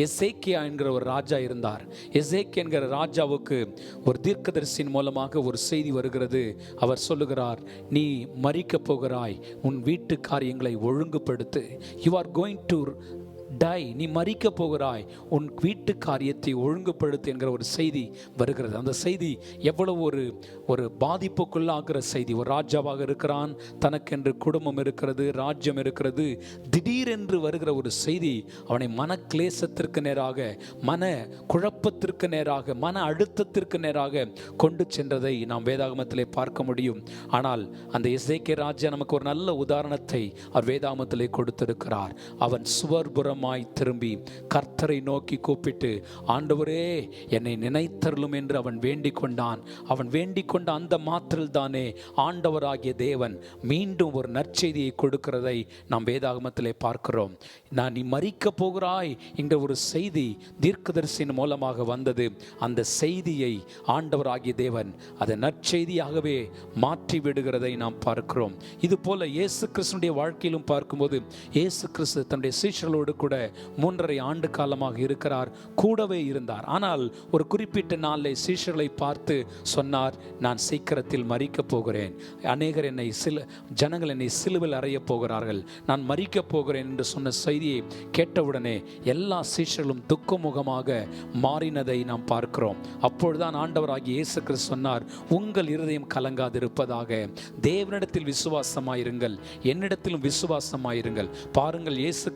எசேக்கியா என்கிற ஒரு ராஜா இருந்தார். எசேக்கியா என்கிற ராஜாவுக்கு ஒரு தீர்க்கதரிசியின் மூலமாக ஒரு செய்தி வருகிறது. அவர் சொல்லுகிறார், நீ மரிக்க போகிறாய், உன் வீட்டு காரியங்களை ஒழுங்குபடுத்து, you are going to die, நீ மரிக்க போகிறாய், உன் வீட்டு காரியத்தை ஒழுங்குபடுத்து என்கிற ஒரு செய்தி வருகிறது. அந்த செய்தி எவ்வளவு ஒரு பாதிப்புக்குள்ளாகிற செய்தி. ஒரு ராஜாவாக இருக்கிறான், தனக்கென்று குடும்பம் இருக்கிறது, ராஜ்யம் இருக்கிறது. திடீரென்று வருகிற ஒரு செய்தி அவனை மன கிளேசத்திற்கு நேராக, மன குழப்பத்திற்கு நேராக, மன அழுத்தத்திற்கு நேராக கொண்டு சென்றதை நாம் வேதாகமத்திலே பார்க்க முடியும். ஆனால் அந்த எசேக்கியா ராஜா நமக்கு ஒரு நல்ல உதாரணத்தை அவர் வேதாகமத்திலே கொடுத்திருக்கிறார். அவன் சுவர்புறம் திரும்பி கர்த்தரை நோக்கி கூப்பிட்டு, ஆண்டவரே என்னை நினைத்தருளும் என்று அவன் வேண்டிக் கொண்டான். அவன் வேண்டிக் கொண்ட அந்த மாத்திரில் தானே ஆண்டவராகிய தேவன் மீண்டும் ஒரு நற்செய்தியை கொடுக்கிறதை நாம் வேதாகமத்திலே பார்க்கிறோம். நான் நீ மரிக்க போகிறாய் என்ற ஒரு செய்தி தீர்க்கதரிசியின் மூலமாக வந்தது. அந்த செய்தியை ஆண்டவராகிய தேவன் அதை நற்செய்தியாகவே மாற்றி விடுகிறதை நாம் பார்க்கிறோம். இது போல இயேசு கிறிஸ்துடைய வாழ்க்கையிலும் பார்க்கும்போது, இயேசு கிறிஸ்து தன்னுடைய சீஷர்களோடு கூட 3.5 ஆண்டு காலமாக இருக்கிறார், கூடவே இருந்தார். ஆனால் ஒரு குறிப்பிட்ட நாளில் சீஷர்களை பார்த்து சொன்னார், நான் சீக்கிரத்தில் மரிக்க போகிறேன், அநேகர் ஜனங்கள் என்னை சிலுவையில் அறைய போகிறார்கள், நான் மரிக்க போகிறேன் என்று சொன்ன செய்தியை கேட்டவுடனே எல்லா சீஷர்களும் துக்கமுகமாக மாறினதை நாம் பார்க்கிறோம். அப்பொழுதுதான் ஆண்டவராகிய இயேசு கிறிஸ்து சொன்னார், உங்கள் இருதயம் கலங்காதிருப்பதாக, தேவனிடத்தில் விசுவாசமாயிருங்கள், என்னிடத்திலும் விசுவாசமாயிருங்கள். பாருங்கள், இயேசு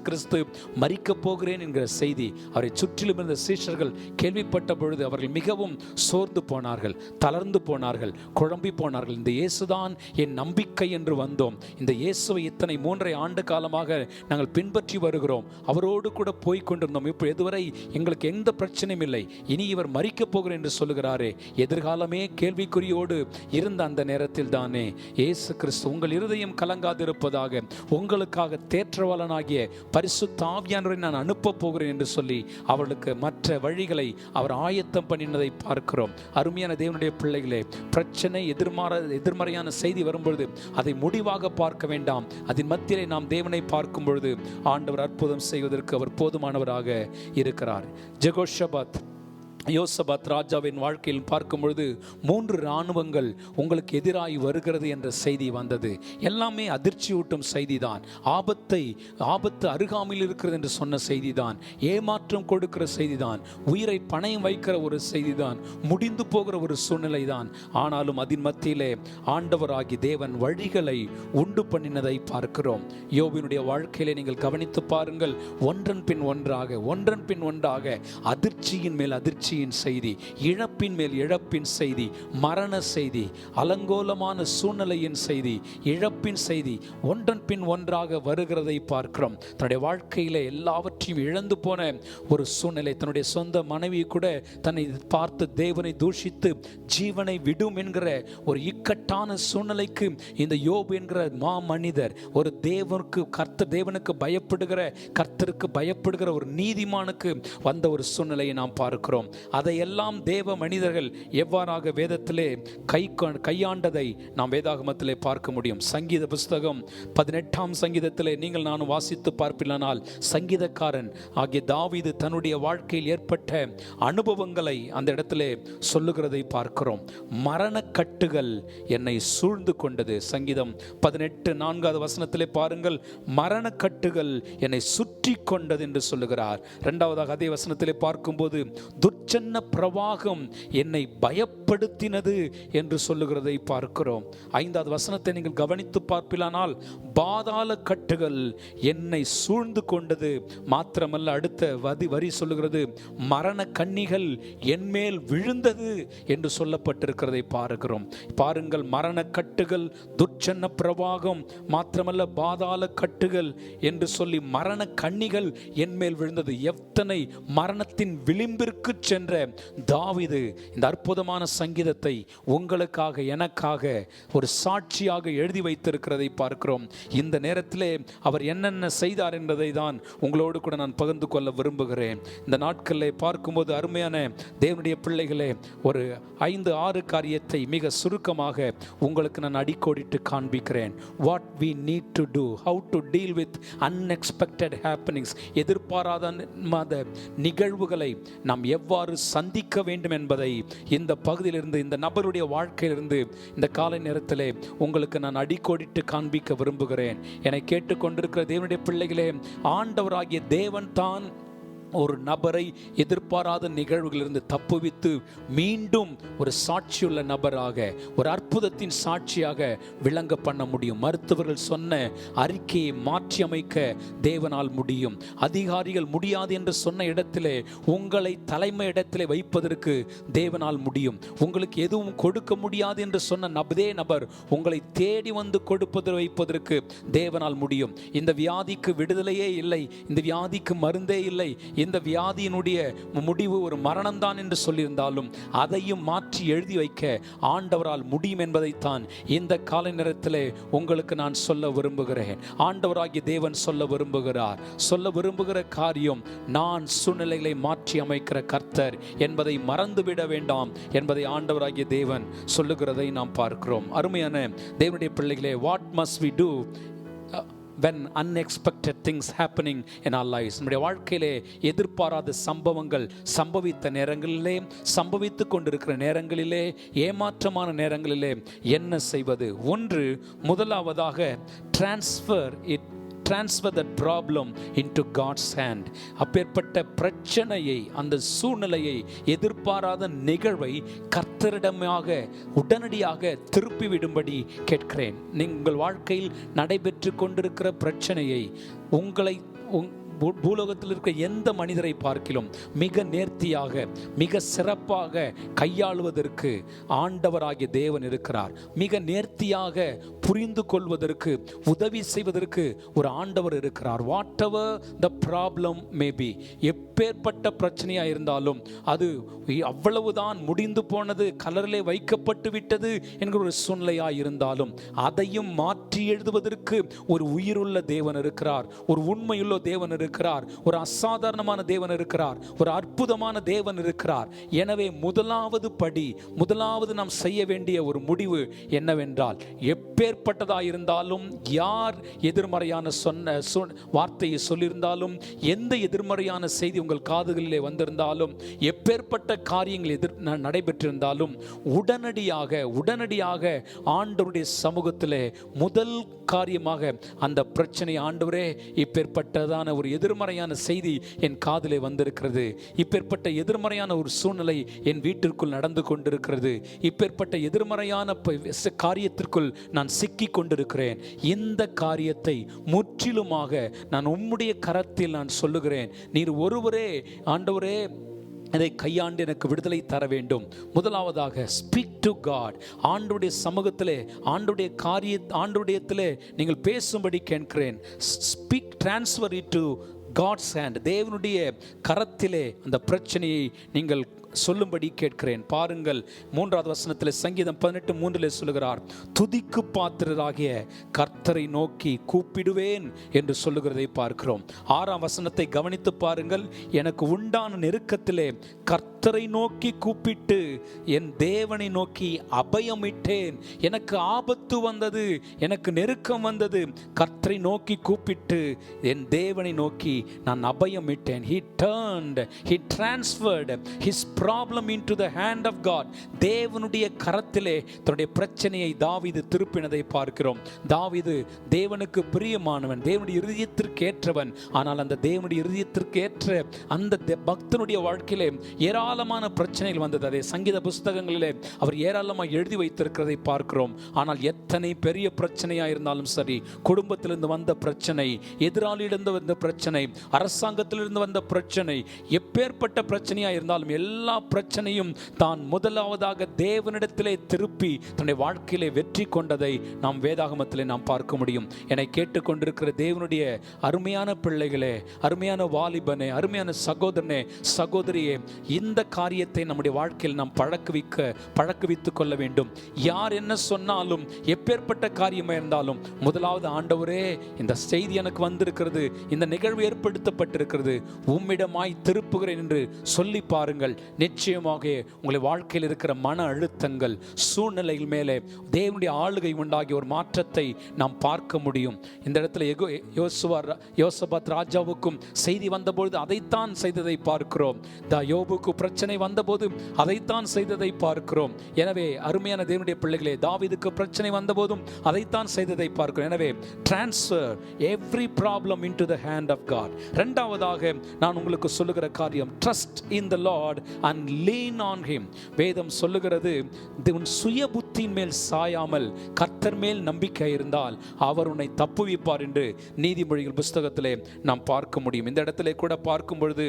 கிறிஸ்து மரிக்க போகிறேன் என்கிற செய்தி அவரை சுற்றிலும் இருந்த சீஷர்கள் கேள்விப்பட்ட பொழுது அவர்கள் மிகவும் சோர்ந்து போனார்கள், தளர்ந்து போனார்கள், குழம்பி போனார்கள். இந்த இயேசுதான் என் நம்பிக்கை என்று வந்தோம், இந்த இயேசுவை இத்தனை 3.5 ஆண்டு காலமாக நாங்கள் பின்பற்றி வருகிறோம், அவரோடு கூட போய் கொண்டிருந்தோம், இப்போ எதுவரை எங்களுக்கு எந்த பிரச்சனையும் இல்லை, இனி இவர் மரிக்க போகிறேன் என்று சொல்லுகிறாரே, எதிர்காலமே கேள்விக்குறியோடு இருந்த அந்த நேரத்தில் தானே இயேசு கிறிஸ்து உங்கள் இருதயம் கலங்காதிருப்பதாக, உங்களுக்காக தேற்றவாளனாகிய பரிசுத்த ஆவியானவரை நான் அனுப்ப போகிறேன் என்று சொல்லி அவளுக்கு மற்ற வழிகளை அவர் ஆயத்தம் பண்ணினதை பார்க்கிறோம். அருமையான தேவனுடைய பிள்ளைகளே, பிரச்சனை, எதிர்மறையான செய்தி வரும்பொழுது அதை முடிவாக பார்க்க வேண்டாம். அதன் மத்தியிலே நாம் தேவனை பார்க்கும் பொழுது ஆண்டவர் அற்புதம் செய்வதற்கு அவர் போதுமானவராக இருக்கிறார். யோசபாத் ராஜாவின் வாழ்க்கையில் பார்க்கும் பொழுது 3 இராணுவங்கள் உங்களுக்கு எதிராகி வருகிறது என்ற செய்தி வந்தது. எல்லாமே அதிர்ச்சியூட்டும் செய்திதான். ஆபத்து அருகாமையில் இருக்கிறது என்று சொன்ன செய்திதான், ஏமாற்றம் கொடுக்கிற செய்திதான், உயிரை பணயம் வைக்கிற ஒரு செய்திதான், முடிந்து போகிற ஒரு சூழ்நிலை தான். ஆனாலும் அதன் மத்தியிலே ஆண்டவராகி தேவன் வழிகளை உண்டு பண்ணினதை பார்க்கிறோம். யோபினுடைய வாழ்க்கையிலே நீங்கள் கவனித்து பாருங்கள், ஒன்றன் பின் ஒன்றாக அதிர்ச்சியின் மேல் அதிர்ச்சி வீழ்ச்சியின் செய்தி, இழப்பின் மேல் இழப்பின் செய்தி, மரண செய்தி, அலங்கோலமான சூழ்நிலையின் செய்தி, இழப்பின் செய்தி ஒன்றன் பின் ஒன்றாக வருகிறதை பார்க்கிறோம். தன்னுடைய வாழ்க்கையில எல்லாவற்றையும் இழந்து போன ஒரு சூழ்நிலை, தன்னுடைய சொந்த மனைவி கூட தன்னை பார்த்து தேவனை தூஷித்து ஜீவனை விடும் என்கிற ஒரு இக்கட்டான சூழ்நிலைக்கு இந்த யோபு என்கிற மனிதர் ஒரு தேவனுக்கு பயப்படுகிற, கர்த்தருக்கு பயப்படுகிற ஒரு நீதிமானுக்கு வந்த ஒரு சூழ்நிலையை நாம் பார்க்கிறோம். அதையெல்லாம் தேவ மனிதர்கள் எவ்வாறாக வேதத்திலே கையாண்டதை நாம் வேதாகமத்திலே பார்க்க முடியும். சங்கீத புஸ்தகம் 18ஆம் சங்கீதத்திலே நீங்கள் நானும் வாசித்து பார்ப்பிலானால் சங்கீதக்காரன் ஆகிய தாவீது தன்னுடைய வாழ்க்கையில் ஏற்பட்ட அனுபவங்களை அந்த இடத்திலே சொல்லுகிறதை பார்க்கிறோம். மரணக்கட்டுகள் என்னை சூழ்ந்து கொண்டது. சங்கீதம் 18:4 வசனத்திலே பாருங்கள், மரணக்கட்டுகள் என்னை சுற்றி கொண்டது என்று சொல்லுகிறார். இரண்டாவதாக அதே வசனத்திலே பார்க்கும்போது துர்ச்சன்ன பிரவாகம் என்னை பயப்படுத்தினது என்று சொல்லுகிறதை பார்க்கிறோம். 5வது வசனத்தை நீங்கள் கவனித்து பார்ப்பிலானால் பாதாள கட்டுகள் என்னை சூழ்ந்து கொண்டது. மாத்திரமல்ல, அடுத்த வரி சொல்லுகிறது, மரண கண்ணிகள் என்மேல் விழுந்தது என்று சொல்லப்பட்டிருக்கிறதை பார்க்கிறோம். பாருங்கள், மரண கட்டுகள், துர்ச்சன்ன பிரவாகம், மாத்திரமல்ல பாதாள கட்டுகள் என்று சொல்லி மரண கண்ணிகள் என்மேல் விழுந்தது. எத்தனை மரணத்தின் விளிம்பிற்கு சென்ற தாவீது இந்த அற்புதமான சங்கீதத்தை உங்களுக்காக, எனக்காக ஒரு சாட்சியாக எழுதி வைத்திருக்கிறதை பார்க்கிறோம். இந்த நேரத்திலே அவர் என்னென்ன செய்தார் என்பதை தான் உங்களோடு கூட நான் பகிர்ந்து கொள்ள விரும்புகிறேன். இந்த நாட்களில் பார்க்கும்போது அருமையான தேவனுடைய பிள்ளைகளே, ஒரு 5-6 காரியத்தை மிக சுருக்கமாக உங்களுக்கு நான் அடிக்கோடிட்டு காண்பிக்கிறேன். What we need to do, how to deal with unexpected happenings, எதிர்பாராத நிகழ்வுகளை நாம் எவ்வாறு சந்திக்க வேண்டும் என்பதை இந்த பகுதியிலிருந்து, இந்த நபருடைய வாழ்க்கையிலிருந்து இந்த காலை நேரத்திலே உங்களுக்கு நான் அடிக்கோடிட்டு காண்பிக்க விரும்புகிறேன். என்னை கேட்டுக்கொண்டிருக்கிற தேவனுடைய பிள்ளைகளே, ஆண்டவராகிய தேவன் தான் ஒரு நபரை எதிர்பாராத நிகழ்வுகளிலிருந்து தப்புவித்து மீண்டும் ஒரு சாட்சியுள்ள நபராக, ஒரு அற்புதத்தின் சாட்சியாக விளங்க பண்ண முடியும். மருத்துவர்கள் சொன்ன அறிக்கையை மாற்றி அமைக்க தேவனால் முடியும். அதிகாரிகள் முடியாது என்று சொன்ன இடத்திலே உங்களை தலைமை இடத்திலே வைப்பதற்கு தேவனால் முடியும். உங்களுக்கு எதுவும் கொடுக்க முடியாது என்று சொன்ன அதே நபர் உங்களை தேடி வந்து கொடுப்பது வைப்பதற்கு தேவனால் முடியும். இந்த வியாதிக்கு விடுதலையே இல்லை, இந்த வியாதிக்கு மருந்தே இல்லை, இந்த வியாதியினுடைய முடிவு ஒரு மரணம்தான் என்று சொல்லியிருந்தாலும் அதையும் மாற்றி எழுதி வைக்க ஆண்டவரால் முடியும் என்பதைத்தான் இந்த காலை நேரத்திலே உங்களுக்கு நான் சொல்ல விரும்புகிறேன். ஆண்டவராகிய தேவன் சொல்ல விரும்புகிற காரியம், நான் சூழ்நிலைகளை மாற்றி அமைக்கிற கர்த்தர் என்பதை மறந்துவிட வேண்டாம் என்பதை ஆண்டவராகிய தேவன் சொல்லுகிறதை நாம் பார்க்கிறோம். அருமையான தேவனுடைய பிள்ளைகளே, what must we do when unexpected things happening in our lives? நம்முடைய வாழ்க்கையிலே எதிர்பாராத சம்பவங்கள் சம்பவித்த நேரங்களிலே, சம்பவித்துக் கொண்டிருக்கிற நேரங்களிலே, ஏமாற்றமான நேரங்களிலே என்ன செய்வது? முதலாவதாக transfer that problem into God's hand. அப்பேற்பட்ட பிரச்சனையை, அந்த சூழ்நிலையை, எதிர்பாராத நிகழ்வை கர்த்தரிடமாக உடனடியாக திருப்பிவிடும்படி கேட்கிறேன். நீங்கள் வாழ்க்கையில் நடைபெற்று கொண்டிருக்கிற பிரச்சனையை உங்களை பூலோகத்தில் இருக்க எந்த மனிதரை பார்க்கிலும் மிக நேர்த்தியாக, மிக சிறப்பாக கையாளுவதற்கு ஆண்டவராகிய தேவன் இருக்கிறார். மிக நேர்த்தியாக புரிந்து கொள்வதற்கு, உதவி செய்வதற்கு ஒரு ஆண்டவர் இருக்கிறார். What ever the problem may be, எப்பேற்பட்ட பிரச்சனையாக இருந்தாலும், அது அவ்வளவுதான் முடிந்து போனது, கலரிலே வைக்கப்பட்டு விட்டது என்கிற ஒரு சூழ்நிலையாக இருந்தாலும், அதையும் மாற்றி எழுதுவதற்கு ஒரு உயிருள்ள தேவன் இருக்கிறார், ஒரு உண்மையுள்ள தேவன் இருக்கிறார், ஒரு அசாதாரணமான தேவன் இருக்கிறார், ஒரு அற்புதமான தேவன் இருக்கிறார். எனவே முதலாவது நாம் செய்ய வேண்டிய ஒரு முடிவு என்னவென்றால், எப்பேற்பட்டதாக இருந்தாலும், யார் எதிர்மறையான வார்த்தையை சொல்லியிருந்தாலும், எந்த எதிர்மறையான செய்தி உங்கள் காதுகளிலே வந்திருந்தாலும், எப்பேற்பட்ட காரியங்கள் நடைபெற்றிருந்தாலும், உடனடியாக ஆண்டவருடைய சமூகத்திலே முதல் காரியமாக அந்த பிரச்சனை, ஆண்டவரே இப்பேற்பட்டதான ஒரு எதிர்மறையான செய்தி என் காதிலே வந்திருக்கிறது, இப்பேற்பட்ட எதிர்மறையான ஒரு சூழ்நிலை என் வீட்டிற்குள் நடந்து கொண்டிருக்கிறது, இப்பேற்பட்ட எதிர்மறையான காரியத்திற்குள் நான் சிக்கி கொண்டிருக்கிறேன், இந்த காரியத்தை முற்றிலுமாக நான் உம்முடைய கரத்தில் நான் சொல்லுகிறேன். நீர் ஒருவரே ஆண்டவரே அதை கையாண்டு எனக்கு விடுதலை தர வேண்டும். முதலாவதாக ஸ்பீக் டு காட். ஆண்டவருடைய சமூகத்திலே, ஆண்டவருடையத்திலே நீங்கள் பேசும்படி கேட்கிறேன். Speak, transfer it to God's hand. தேவனுடைய கரத்திலே அந்த பிரச்சனையை நீங்கள் சொல்லும்படி கேட்கிறேன். பாருங்கள், 3வது வசனத்தில் சங்கீதம் 18:3 சொல்லுகிறார், துதிக்கு பாத்திரராகிய கர்த்தரை நோக்கி கூப்பிடுவேன் என்று சொல்லுகிறதை பார்க்கிறோம். 6ஆம் வசனத்தை கவனித்து பாருங்கள். எனக்கு உண்டான நெருக்கத்திலே கர்த்தரை நோக்கி கூப்பிட்டு என் தேவனை நோக்கி அபயமிட்டேன். எனக்கு ஆபத்து வந்தது, எனக்கு நெருக்கம் வந்தது, கர்த்தரை நோக்கி கூப்பிட்டு என் தேவனை நோக்கி நான் அபயமிட்டேன். He turned, he transferred his problem into the hand of God. தேவனுடைய கரத்திலே தன்னுடைய பிரச்சனையை தாவீது திருப்பினதை பார்க்கிறோம். தாவீது தேவனுக்கு பிரியமானவன், தேவனுடைய இருதயத்திற்கு ஏற்றவன். ஆனால் அந்த தேவனுடைய இருதயத்திற்கு ஏற்ற அந்த பக்தனுடைய வாழ்க்கையிலே ஏராளமான பிரச்சனைகள் வந்தது. அதே சங்கீத புஸ்தகங்களிலே அவர் ஏராளமாக எழுதி வைத்திருக்கிறதை பார்க்கிறோம். ஆனால் எத்தனை பெரிய பிரச்சனையாக இருந்தாலும் சரி, குடும்பத்திலிருந்து வந்த பிரச்சனை, எதிராளியிலிருந்து வந்த பிரச்சனை, அரசாங்கத்திலிருந்து வந்த பிரச்சனை, எப்பேற்பட்ட பிரச்சனையாக இருந்தாலும் எல்லா பிரச்சனையும் தான் முதலாவதாக தேவனிடத்திலே திருப்பி தன்னுடைய வாழ்க்கையிலே வெற்றி கொண்டதை நாம் வேதாகமத்திலே நாம் பார்க்க முடியும். என்னை கேட்டுக்கொண்டிருக்கிற தேவனுடைய அருமையான பிள்ளைகளே, அருமையான வாலிபனே, அருமையான சகோதரனே, சகோதரியே, இந்த காரியத்தை நம்முடைய வாழ்க்கையில் நாம் பழக்குவித்துக் கொள்ள வேண்டும். யார் என்ன சொன்னாலும், எப்பேற்பட்ட காரியமாக இருந்தாலும், முதலாவது ஆண்டவரே இந்த செய்தி எனக்கு வந்திருக்கிறது, இந்த நிகழ்வு ஏற்படுத்தப்பட்டிருக்கிறது, உம்மிடமாய் திருப்புகிறேன் என்று சொல்லி பாருங்கள். நிச்சயமாக உங்களுடைய வாழ்க்கையில் இருக்கிற மன அழுத்தங்கள், சூழ்நிலைகள் மேலே தேவனுடைய ஆளுகை உண்டாகிய ஒரு மாற்றத்தை நாம் பார்க்க முடியும். இந்த இடத்துல யோசபாத் ராஜாவுக்கும் செய்தி வந்தபொழுது அதைத்தான் செய்ததை பார்க்கிறோம். யோபுக்கு பிரச்சனை வந்தபோது அதைத்தான் செய்ததை பார்க்கிறோம். எனவே அருமையான தேவனுடைய பிள்ளைகளே, தாவீதுக்கு பிரச்சனை வந்தபோதும் அதைத்தான் செய்ததை பார்க்கிறோம். எனவே transfer every problem into the hand of God. இரண்டாவதாக நான் உங்களுக்கு சொல்லுகிற காரியம், trust in the lord and lean on him. வேதம் சொல்லுகிறது, உன் சுய புத்தியின் மேல் சாயாமல் கர்த்தர் மேல் நம்பிக்கை இருந்தால் அவர் உன்னை தப்புவிப்பார் என்று நீதிமொழிகள் புஸ்தகத்திலே நாம் பார்க்க முடியும். இந்த இடத்திலே கூட பார்க்கும் பொழுது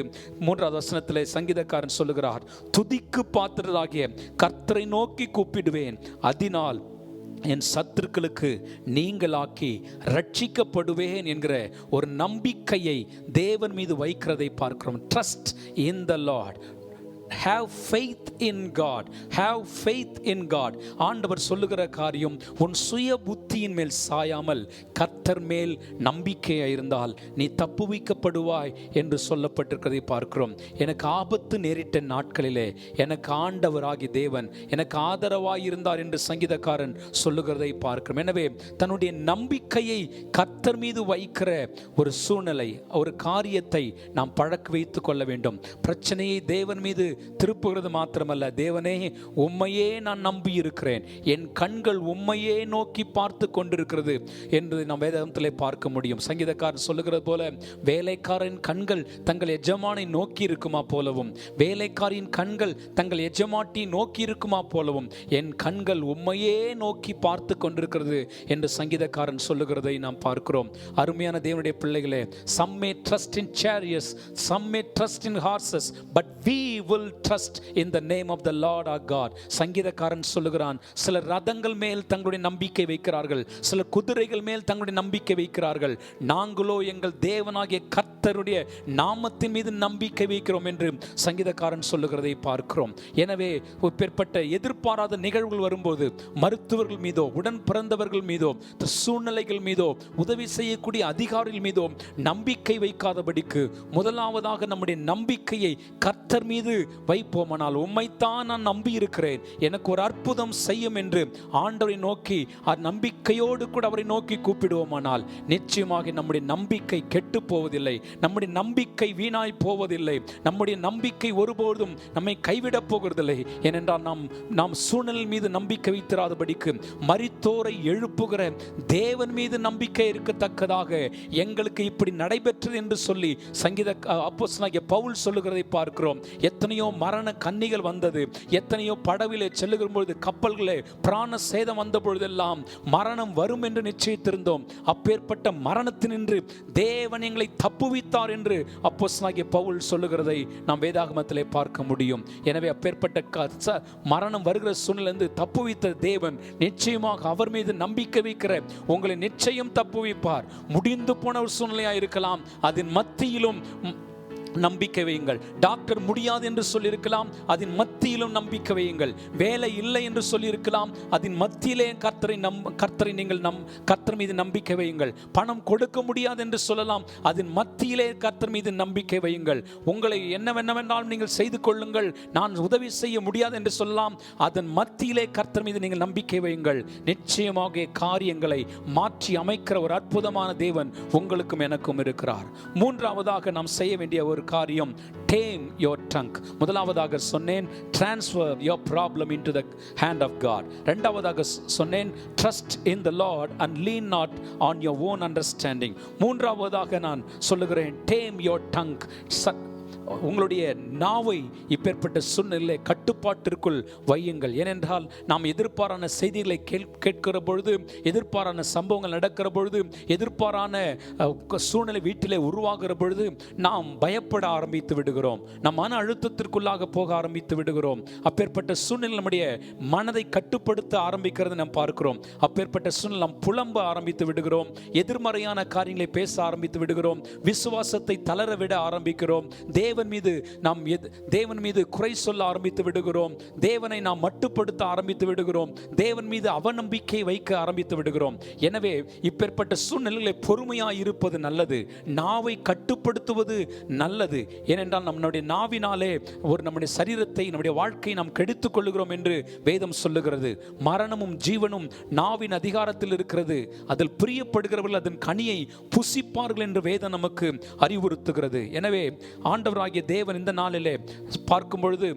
3வது வசனத்திலே சங்கீதக்காரன் சொல்லுகிறார், துதிக்கு பாத்திரராகிய கர்த்தரை நோக்கி கூப்பிடுவேன், அதனால் என் சத்துருக்களுக்கு நீங்களாக்கி ரட்சிக்கப்படுவேன் என்கிற ஒரு நம்பிக்கையை தேவன் மீது வைக்கிறதை பார்க்கிறோம். Trust in the Lord. Have faith in God. Have faith in God. ஆண்டவர் சொல்லுகிற காரியம், உன் சுய புத்தியின் மேல் சாயாமல் கர்த்தர் மேல் நம்பிக்கையாக இருந்தால் நீ தப்புவிக்கப்படுவாய் என்று சொல்லப்பட்டிருக்கிறதை பார்க்கிறோம். எனக்கு ஆபத்து நேரிட்ட நாட்களிலே எனக்கு ஆண்டவராகி தேவன் எனக்கு ஆதரவாய் இருந்தார் என்று சங்கீதக்காரன் சொல்லுகிறதை பார்க்கிறோம். எனவே தன்னுடைய நம்பிக்கையை கர்த்தர் மீது வைக்கிற ஒரு சூழ்நிலை, ஒரு காரியத்தை நாம் பழக்க வைத்துக் கொள்ள வேண்டும். பிரச்சனையை தேவன் மீது திருப்புகிறது மாத்திரமல்ல, தேவனே உம்மையே நான் நம்பி இருக்கிறேன், என் கண்கள் உம்மையே நோக்கி பார்த்து கொண்டிருக்கிறது என்று நாம் வேதத்திலே பார்க்க முடியும். சங்கீதக்காரன் சொல்லுகிறது போல, வேலைக்காரன் கண்கள் தங்கள் எஜமானை நோக்கி இருக்குமா போலவும், வேலைக்காரின் கண்கள் தங்கள் எஜமாட்டி நோக்கி இருக்குமா போலவும் என் கண்கள் உம்மையே நோக்கி பார்த்து கொண்டிருக்கிறது என்று சங்கீதக்காரன் சொல்லுகிறதை நாம் பார்க்கிறோம். அருமையான தேவனுடைய பிள்ளைகளே, some may trust in chariots, some may trust in horses, but we will trust in the name of the Lord our God. சங்கீதக்காரன் சொல்லுகிறான், சிலர் ரதங்கள் மேல் தங்களுடைய நம்பிக்கை வைக்கிறார்கள், சிலர் குதிரைகள் மேல் தங்களுடைய நம்பிக்கை வைக்கிறார்கள், நாங்களோ எங்கள் தேவனாகிய கர்த்தருடைய நாமத்தின் மீது நம்பிக்கை வைக்கிறோம் என்று சங்கீதக்காரன் சொல்லுகிறதை பார்க்கிறோம். எனவே இப்பேற்பட்ட எதிர்பாராத நிகழ்வுகள் வரும்போது மருத்துவர்கள் மீதோ, உடன் பிறந்தவர்கள் மீதோ, சூழ்நிலைகள் மீதோ, உதவி செய்யக்கூடிய அதிகாரிகள் மீதோ நம்பிக்கை வைக்காதபடிக்கு முதலாவதாக நம்முடைய நம்பிக்கையை கர்த்தர் மீது வைப்போமானால், உம்மைத்தான் நான் நம்பி இருக்கிறேன், எனக்கு ஒரு அற்புதம் செய்யும் என்று ஆண்டவரை நோக்கி நம்பிக்கையோடு கூட அவரை நோக்கி கூப்பிடுவோமானால் நிச்சயமாக நம்முடைய நம்பிக்கை கெட்டு போவதில்லை, நம்முடைய நம்பிக்கை வீணாய் போவதில்லை, நம்முடைய நம்பிக்கை ஒருபோதும் நம்மை கைவிடப் போகிறதில்லை. ஏனென்றால் நாம் சூழ்நிலை மீது நம்பிக்கை வைத்திராதபடிக்கு மரித்தோரை எழுப்புகிற தேவன் மீது நம்பிக்கை இருக்கத்தக்கதாக எங்களுக்கு இப்படி நடைபெற்றது என்று சொல்லி சங்கீத அப்போஸ்தலனாகிய பவுல் சொல்லுகிறதை பார்க்கிறோம். எத்தனையோ எத்தனையோ மரண கன்னிகள் வந்தது, எத்தனையோ படவிலே செல்லுகிற பொழுது, கப்பல்களே பிராண சேதம் வந்த பொழுதெல்லாம் மரணம் வரும் என்று நிச்சயித்திருந்தோம். அப்பேற்பட்ட மரணத்தினின்று தேவன் எங்களை தப்புவித்தார் என்று அப்போஸ்தலனாகிய பவுல் சொல்லுகிறதை நாம் வேதாகமத்திலே பார்க்க முடியும். எனவே அப்பேற்பட்ட மரணம் வருகிற சூழ்நிலையிலிருந்து தப்புவித்த தேவன் நிச்சயமாக அவர் மீது நம்பிக்கை வைக்கிற உங்களை நிச்சயம் தப்புவிப்பார். முடிந்து போன ஒரு சூழ்நிலையா இருக்கலாம், அதன் மத்தியிலும் நம்பிக்கை வையுங்கள். டாக்டர் முடியாது என்று சொல்லியிருக்கலாம், அதன் மத்தியிலும் நம்பிக்கை வையுங்கள். வேலை இல்லை என்று சொல்லியிருக்கலாம், அதன் மத்தியிலே கர்த்தரை நீங்கள் கர்த்தர் மீது நம்பிக்கை வையுங்கள். பணம் கொடுக்க முடியாது என்று சொல்லலாம், அதன் மத்தியிலே கர்த்தர் மீது நம்பிக்கை வையுங்கள். உங்களை என்னவென்னவென்றாலும் நீங்கள் செய்து கொள்ளுங்கள், நான் உதவி செய்ய முடியாது என்று சொல்லலாம், அதன் மத்தியிலே கர்த்தர் மீது நீங்கள் நம்பிக்கை வையுங்கள். நிச்சயமாக காரியங்களை மாற்றி அமைக்கிற ஒரு அற்புதமான தேவன் உங்களுக்கும் எனக்கும் இருக்கிறார். மூன்றாவதாக நாம் செய்ய வேண்டிய ஒரு காரியம், tame your tongue. முதலாவதாக சொன்னேன், transfer your problem into the hand of God. இரண்டாவதாக சொன்னேன், trust in the Lord and lean not on your own understanding. மூன்றாவதாக நான் சொல்லுகிறேன், tame your tongue. உங்களுடைய நாவை இப்பேற்பட்ட சூழ்நிலை கட்டுப்பாட்டிற்குள் வையுங்கள். ஏனென்றால் நாம் எதிர்பாரான செய்திகளை கேட்கிற பொழுது, எதிர்பாரான சம்பவங்கள் நடக்கிற பொழுது, எதிர்பாரான சூழ்நிலை வீட்டிலே உருவாகிற பொழுது நாம் பயப்பட ஆரம்பித்து விடுகிறோம், நம் மன அழுத்தத்திற்குள்ளாக போக ஆரம்பித்து விடுகிறோம். அப்பேற்பட்ட சூழ்நிலை நம்முடைய மனதை கட்டுப்படுத்த ஆரம்பிக்கிறது நாம் பார்க்கிறோம். அப்பேற்பட்ட சூழ்நிலை நாம் புலம்ப ஆரம்பித்து விடுகிறோம், எதிர்மறையான காரியங்களை பேச ஆரம்பித்து விடுகிறோம், விசுவாசத்தை தளர விட ஆரம்பிக்கிறோம், தேவன் மீது குறை சொல்ல ஆரம்பித்து விடுகிறோம், தேவனை நாம் மட்டுப்படுத்த ஆரம்பித்து விடுகிறோம், தேவன் மீது அவநம்பிக்கை வைக்க ஆரம்பித்து விடுகிறோம். எனவே இப்பேற்பட்ட சூழ்நிலைகளை பொறுமையாய் இருப்பது நல்லது, நாவை கட்டுப்படுத்துவது நல்லது. ஏனென்றால் நம்முடைய நாவினாலே நம்முடைய சரீரத்தை, நம்முடைய வாழ்க்கையை நாம் கெடுத்துக் கொள்ளுகிறோம் என்று வேதம் சொல்லுகிறது. மரணமும் ஜீவனும் நாவின் அதிகாரத்தில் இருக்கிறது, அதில் பிரியப்படுகிறவர்கள் அதன் கனியை புசிப்பார்கள் என்று வேதம் நமக்கு அறிவுறுத்துகிறது. எனவே ஆண்டவராகிய தேவன் இந்த நாளிலே பார்க்கும் பொழுது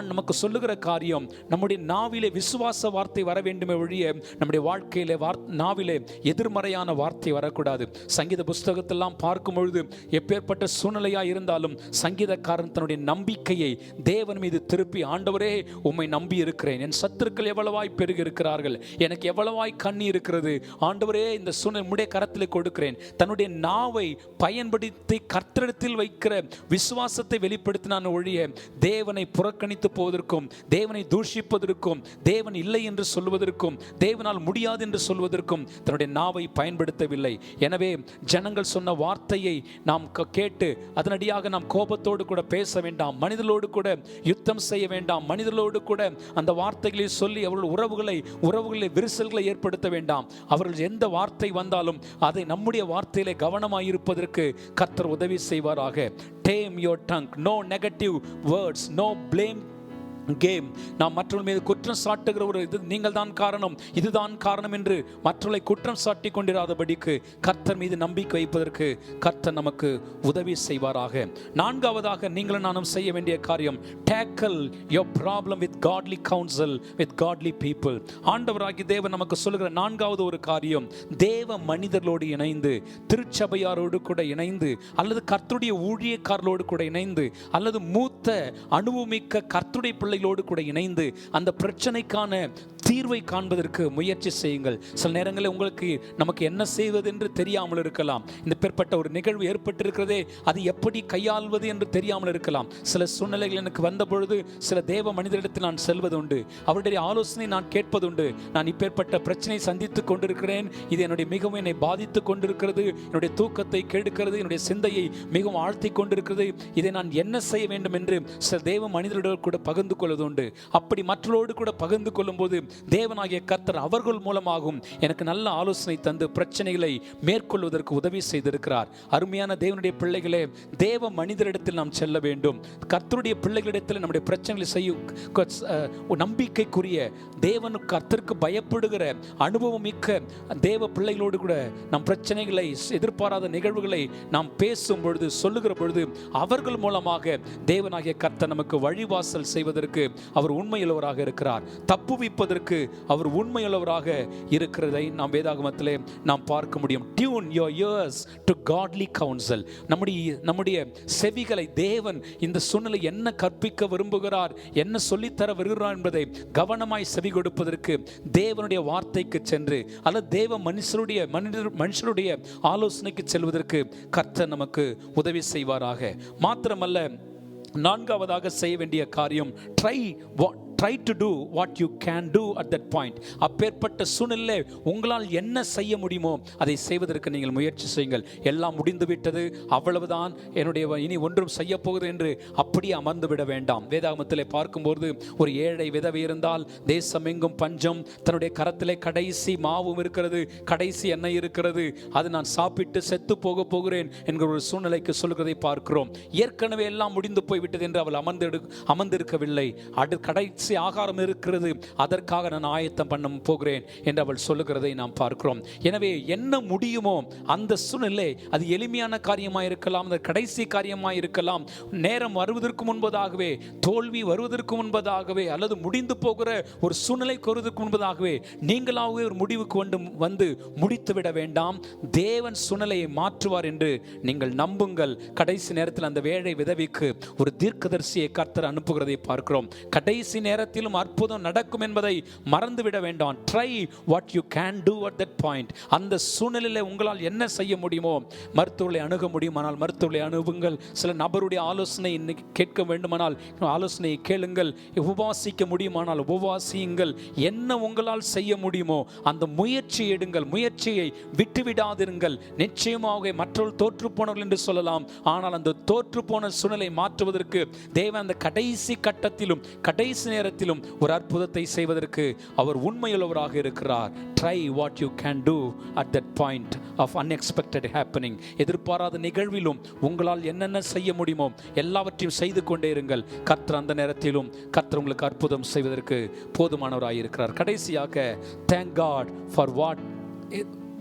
நமக்கு சொல்லுகிற காரியம், நம்முடைய நாவிலே விசுவாச வார்த்தை வர வேண்டுமே ஒழிய நம்முடைய வாழ்க்கையிலே நாவிலே எதிர்மறையான வார்த்தை வரக்கூடாது. சங்கீத புஸ்தகத்தெல்லாம் பார்க்கும் பொழுது எப்பேற்பட்ட சூழ்நிலையாக இருந்தாலும் சங்கீதக்காரன் தன்னுடைய நம்பிக்கையை தேவன் மீது திருப்பி, ஆண்டவரே உம்மை நம்பி இருக்கிறேன், என் சத்துருக்கள் எவ்வளவாய் பெருகி இருக்கிறார்கள், எனக்கு எவ்வளவாய் கண்ணி இருக்கிறது, ஆண்டவரே இந்த சூழ்நிலை உம்முடைய கரத்திலே கொடுக்கிறேன். தன்னுடைய நாவை பயன்படுத்தி கர்த்தரிடத்தில் வைக்கிற விசுவாசத்தை வெளிப்படுத்தினான் ஒழிய தேவனை புறக்கணித்து போவதற்கும், தேவனை தூஷிப்பதற்கும், தேவன் இல்லை என்று சொல்வதற்கும், தேவனால் முடியாது என்று சொல்வதற்கும் தன்னுடைய நாவை பயன்படுத்தவில்லை. எனவே ஜனங்கள் சொன்ன வார்த்தையை நாம் கேட்டு அதனடியாக நாம் கோபத்தோடு கூட பேச வேண்டாம், மனிதர்களோடு கூட யுத்தம் செய்ய வேண்டாம், மனிதர்களோடு கூட அந்த வார்த்தைகளை சொல்லி அவர்கள் உறவுகளை விரிசல்களை ஏற்படுத்த வேண்டாம். அவர்கள் எந்த வார்த்தை வந்தாலும் அதை நம்முடைய வார்த்தையிலே கவனமாயிருப்பதற்கு கர்த்தர் உதவி செய்வாராக. Tame your tongue. No negative words, no blame game. நாம் மற்றவர்கள் மீது குற்றம் சாட்டுகிற ஒரு நீங்கள் தான் காரணம், இதுதான் காரணம் என்று மற்றவர்களை குற்றம் சாட்டி கொண்டிராதபடிக்கு கர்த்தர் மீது நம்பிக்கை வைப்பதற்கு கர்த்தர் நமக்கு உதவி செய்வாராக. நான்காவதாக நீங்களும் நானும் செய்ய வேண்டிய காரியம், tackle your problem with godly counsel, with godly people. ஆண்டவராகிய தேவன் நமக்கு சொல்லுகிற நான்காவது ஒரு காரியம், தேவ மனிதர்களோடு இணைந்து, திருச்சபையாரோடு கூட இணைந்து, அல்லது கர்த்தருடைய ஊழியக்காரர்களோடு கூட இணைந்து, அல்லது மூத்த அனுபவமிக்க கர்த்தருடைய பிள்ளைகளோடு கூட இணைந்து அந்த பிரச்சனைக்கான தீர்வை காண்பதற்கு முயற்சி செய்யுங்கள். சில நேரங்களில் உங்களுக்கு நமக்கு என்ன செய்வது என்று தெரியாமல் இருக்கலாம். இந்த பெறப்பட்ட ஒரு நிகழ்வு ஏற்பட்டிருக்கிறதே, அது எப்படி கையாள்வது என்று தெரியாமல் இருக்கலாம். சில சூழ்நிலைகள் எனக்கு வந்த பொழுது சில தேவ மனிதரிடத்தில் நான் செல்வது உண்டு, அவருடைய ஆலோசனை நான் கேட்பதுண்டு. நான் இப்பேற்பட்ட பிரச்சனை சந்தித்துக் கொண்டிருக்கிறேன், இது என்னுடைய மிகவும் என்னை பாதித்துக் கொண்டிருக்கிறது, என்னுடைய தூக்கத்தை கெடுக்கிறது, என்னுடைய சிந்தையை மிகவும் ஆழ்த்தி கொண்டிருக்கிறது, இதை நான் என்ன செய்ய வேண்டும் என்று சில தேவ மனிதர்களோடு கூட பகிர்ந்து கொள்வது உண்டு. அப்படி மற்றவரோடு கூட பகிர்ந்து கொள்ளும் போது தேவனாகிய கர்த்தர் அவர்கள் மூலமாகவும் எனக்கு நல்ல ஆலோசனை தந்து பிரச்சனைகளை மேற்கொள்வதற்கு உதவி செய்திருக்கிறார். அருமையான தேவனுடைய பிள்ளைகளே, தேவ மனிதரிடத்தில் நாம் செல்ல வேண்டும். கர்த்தருடைய பிள்ளைகளிடத்தில் நம்முடைய பிரச்சனைகளை செய்யும் நம்பிக்கைக்குரிய தேவனுக்கு கர்த்தருக்கு பயப்படுகிற அனுபவம் மிக்க தேவ பிள்ளைகளோடு கூட நம் பிரச்சனைகளை, எதிர்பாராத நிகழ்வுகளை நாம் பேசும் பொழுது, சொல்லுகிற பொழுது அவர்கள் மூலமாக தேவனாகிய கர்த்தர் நமக்கு வழிவாசல் செய்வதற்கு ரட்சிப்பதற்கு அவர் உண்மையுள்ளவராக இருக்கிறார். தப்புவிப்பதற்கு அவர் உண்மையுள்ளவராக இருக்கிறதை நாம் வேதாகமத்திலே நாம் பார்க்க முடியும். Tune your ears to godly counsel. நம்முடைய செவிகளை தேவன் இந்த சூழ்நிலை என்ன கற்பிக்க விரும்புகிறார், என்ன சொல்லித்தர வருகிறார் என்பதை கவனமாய் செவி கொடுப்பதற்கு தேவனுடைய வார்த்தைக்கு சென்று அல்லது தேவ மனுஷருடைய ஆலோசனைக்கு செல்வதற்கு கர்த்தர் நமக்கு உதவி செய்வாராக. மாத்திரமல்ல, நான்காவதாக செய்ய வேண்டிய காரியம் try to do what you can do at that point. அப்பேற்பட்ட சூழ்நிலை உங்களால் என்ன செய்ய முடியுமோ அதை செய்வதற்கு நீங்கள் முயற்சி செய்யுங்கள். எல்லாம் முடிந்து விட்டது, அவ்வளவுதான், என்னுடைய இனி ஒன்றும் செய்ய போகுது என்று அப்படியே அமர்ந்து விட வேண்டாம். வேதாகமத்திலே பார்க்கும்போது ஒரு ஏழை விதவை இருந்தால், தேசம் எங்கும் பஞ்சம், தன்னுடைய கரத்திலே கடைசி மாவும் இருக்கிறது, கடைசி எண்ணெய் இருக்கிறது, அது நான் சாப்பிட்டு செத்து போக போகிறேன் என்கிற ஒரு சூழ்நிலைக்கு சொல்கிறதை பார்க்கிறோம். ஏற்கனவே எல்லாம் முடிந்து போய்விட்டது என்று அவள் அமர்ந்திருக்கவில்லை. கடைசி ஆகாரம் இருக்கிறது, அதற்காக நான் ஆயத்தம் பண்ண போகிறேன் என்று அவள் சொல்லுகிறதை நாம் பார்க்கிறோம். எனவே என்ன முடியுமோ அந்த சூழ்நிலை, அது எளிமையான காரியமாக இருக்கலாம், அந்த கடைசி காரியமாக இருக்கலாம், நேரம் வருவதற்கு முன்பதாகவே, தோல்வி வருவதற்கு முன்பதாகவே, அல்லது முடிந்து போகிற ஒரு சூழ்நிலை வருவதற்கு முன்பதாகவே நீங்களாகவே ஒரு முடிவுக்கு வந்து முடித்து விட வேண்டாம். தேவன் சூழ்நிலையை மாற்றுவார் என்று நீங்கள் நம்புங்கள். கடைசி நேரத்தில் அந்த வேழை விதவிக்கு ஒரு தீர்க்கதரிசியை கர்த்தர் அனுப்புகிறதை பார்க்கிறோம். கடைசி நேரத்திலும் அற்புதம் நடக்கும் என்பதை மறந்துவிட வேண்டாம். Try what you can do at that point. அந்த சூழ்நிலையில் உங்களால் என்ன செய்ய முடியுமோ, மருத்துவர்களை அணுக முடியுமானால் மருத்துவர்களை அணுகுங்கள். சில நபருடைய ஆலோசனை கேட்க வேண்டுமானால் ஆலோசனையை கேளுங்கள். உபவாசிக்க முடியுமானால் உபவாசியுங்கள். என்ன உங்களால் செய்ய முடியுமோ அந்த முயற்சி எடுங்கள். முயற்சியை விட்டுவிடாதிருங்கள். நிச்சயமாக மற்றவர்கள் தோற்று போனவர்கள் என்று சொல்லலாம், ஆனால் அந்த தோற்று போன சூழ்நிலை மாற்றுவதற்கு தேவன் அந்த கடைசி கட்டத்திலும் கடைசி நேரத்திலும் ஒரு அற்புதத்தை செய்வதற்கு அவர் உண்மையுள்ளவராக இருக்கிறார். Try what you can do at that point of unexpected happening. எதிர்பாராத நிகழ்விலும் உங்களால் என்னென்ன செய்ய முடியுமோ எல்லாவற்றையும் செய்து கொண்டே இருங்கள். கர்த்தர் அந்த நேரத்திலும் கர்த்தர் உங்களுக்கு அற்புதம் செய்வதற்கு போதுமானவராக இருக்கிறார். கடைசியாக, thank God for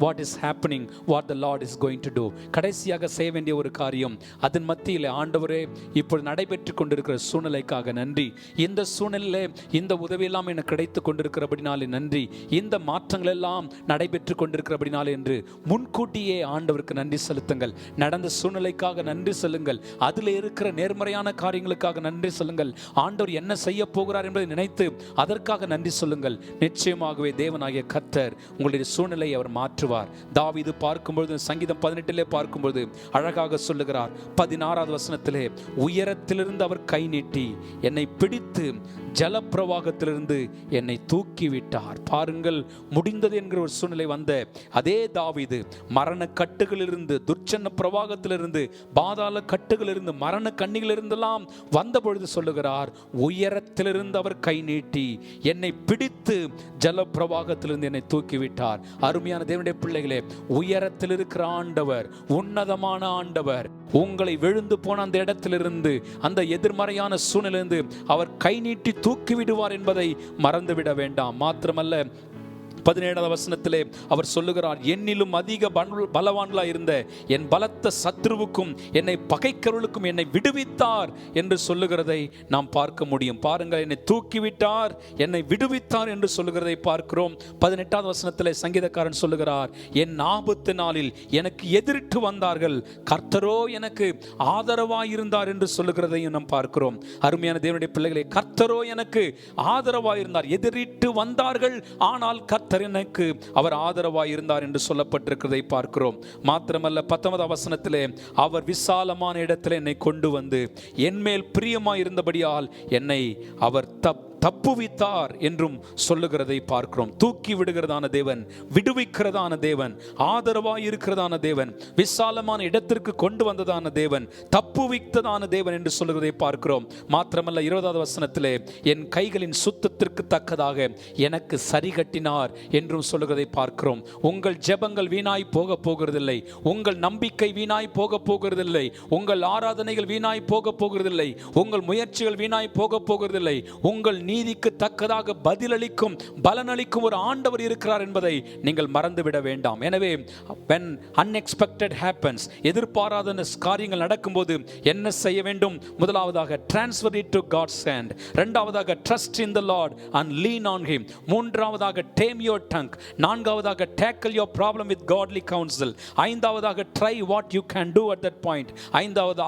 what is happening, what the Lord is going to do. கடைசியாக செய்ய வேண்டிய ஒரு காரியம், அதன் மத்தியில் ஆண்டவரே இப்பொழுது நடைபெற்று கொண்டிருக்கிற சூழ்நிலைக்காக நன்றி. இந்த சூழ்நிலையிலே இந்த உதவியெல்லாம் எனக்கு கிடைத்து கொண்டிருக்கிறபடினாலே நன்றி. இந்த மாற்றங்கள் எல்லாம் நடைபெற்று கொண்டிருக்கிறபடினாலே என்று முன்கூட்டியே ஆண்டவருக்கு நன்றி செலுத்துங்கள். நடந்த சூழ்நிலைக்காக நன்றி சொல்லுங்கள். அதில் இருக்கிற நேர்மறையான காரியங்களுக்காக நன்றி சொல்லுங்கள். ஆண்டவர் என்ன செய்ய போகிறார் என்பதை நினைத்து அதற்காக நன்றி சொல்லுங்கள். நிச்சயமாகவே தேவனாகிய கர்த்தர் உங்களுடைய சூழ்நிலையை அவர் மாற்றுவார். தாவீது பார்க்கும்பொழுது சங்கீதம் 18 பார்க்கும்பொழுது அழகாக சொல்லுகிறார். 16வது வசனத்திலே, உயரத்திலிருந்து அவர் கை நீட்டி என்னை பிடித்து ஜலப்பிரவாகத்திலிருந்து என்னை தூக்கிவிட்டார். பாருங்கள், முடிந்தது என்கிற ஒரு சூழ்நிலை வந்த அதே தாவீது மரண கட்டுகளிலிருந்து, துர்ச்சன்ன பிரவாகத்திலிருந்து, பாதாள கட்டுகளிலிருந்து, மரண கண்ணிகளிலிருந்தெல்லாம் வந்த பொழுது சொல்லுகிறார், உயரத்திலிருந்து அவர் கை நீட்டி என்னை பிடித்து ஜலப்பிரவாகத்திலிருந்து என்னை தூக்கிவிட்டார். அருமையான தேவனுடைய பிள்ளைகளே, உயரத்தில் இருக்கிற ஆண்டவர், உன்னதமான ஆண்டவர் உங்களை விழுந்து போன அந்த இடத்திலிருந்து, அந்த எதிர்மறையான சூழ்நிலிருந்து அவர் கை நீட்டி தூக்கி விடுவார் என்பதை மறந்துவிட வேண்டாம். மாத்திரமல்ல, 17வது வசனத்திலே அவர் சொல்லுகிறார், என்னிலும் அதிக பலவான்களா இருந்த என் பலத்த சத்ருவுக்கும் என்னை பகைக்கிறவர்களுக்கும் என்னை விடுவித்தார் என்று சொல்லுகிறதை நாம் பார்க்க முடியும். பாருங்கள், என்னை தூக்கிவிட்டார், என்னை விடுவித்தார் என்று சொல்லுகிறதை பார்க்கிறோம். 18வது வசனத்திலே சங்கீதக்காரன் சொல்லுகிறார், என் ஆபத்து நாளில் எனக்கு எதிரிட்டு வந்தார்கள், கர்த்தரோ எனக்கு ஆதரவாய் இருந்தார் என்று சொல்லுகிறதையும் நாம் பார்க்கிறோம். அருமையான தேவனுடைய பிள்ளைகளே, கர்த்தரோ எனக்கு ஆதரவாய் இருந்தார். எதிரிட்டு வந்தார்கள், ஆனால் கர்த்தர் எனக்கு அவர் ஆதரவாய் இருந்தார் என்று சொல்லப்பட்டிருக்கிறதை பார்க்கிறோம். மாத்திரமல்ல, 19வது வசனத்திலே அவர் விசாலமான இடத்திலே என்னை கொண்டு வந்து என்மேல் பிரியமாய் இருந்தபடியால் என்னை அவர் தப்புவித்தார் என்றும் சொல்லுகிறதை பார்க்கிறோம். தூக்கி விடுகிறதான தேவன், விடுவிக்கிறதான தேவன், ஆதரவாய் இருக்கிறதான தேவன், விசாலமான இடத்திற்கு கொண்டு வந்ததான தேவன், தப்புவித்ததான தேவன் என்று சொல்லுகிறதை பார்க்கிறோம். மாத்திரமல்ல, 20வது வசனத்திலே என் கைகளின் சுத்தத்தை நாமத்திற்கு தக்கதாக எனக்கு சரி கட்டினார் என்றும் சொல்லுகிறதை பார்க்கிறோம். உங்கள் ஜெபங்கள் வீணாய் போக போகிறதில்லை, உங்கள் நம்பிக்கை வீணாய் போக போகிறதில்லை, உங்கள் ஆராதனைகள் வீணாய் போக போகிறதில்லை, உங்கள் முயற்சிகள் வீணாய் போக போகிறதில்லை. உங்கள் நீதிக்கு தக்கதாக பதிலளிக்கும் பலனளிக்கும் ஒரு ஆண்டவர் இருக்கிறார் என்பதை நீங்கள் மறந்துவிட வேண்டாம். எனவே when unexpected happens, எதிர்பாராத காரியங்கள் நடக்கும்போது என்ன செய்ய வேண்டும்? முதலாவதாக transfer it to God's hand, இரண்டாவதாக trust in the Lord and lean on him, மூன்றாவதாக tame your tongue, நான்காவதாக tackle your problem with godly counsel, ஐந்தாவதாக try what you can do at that point,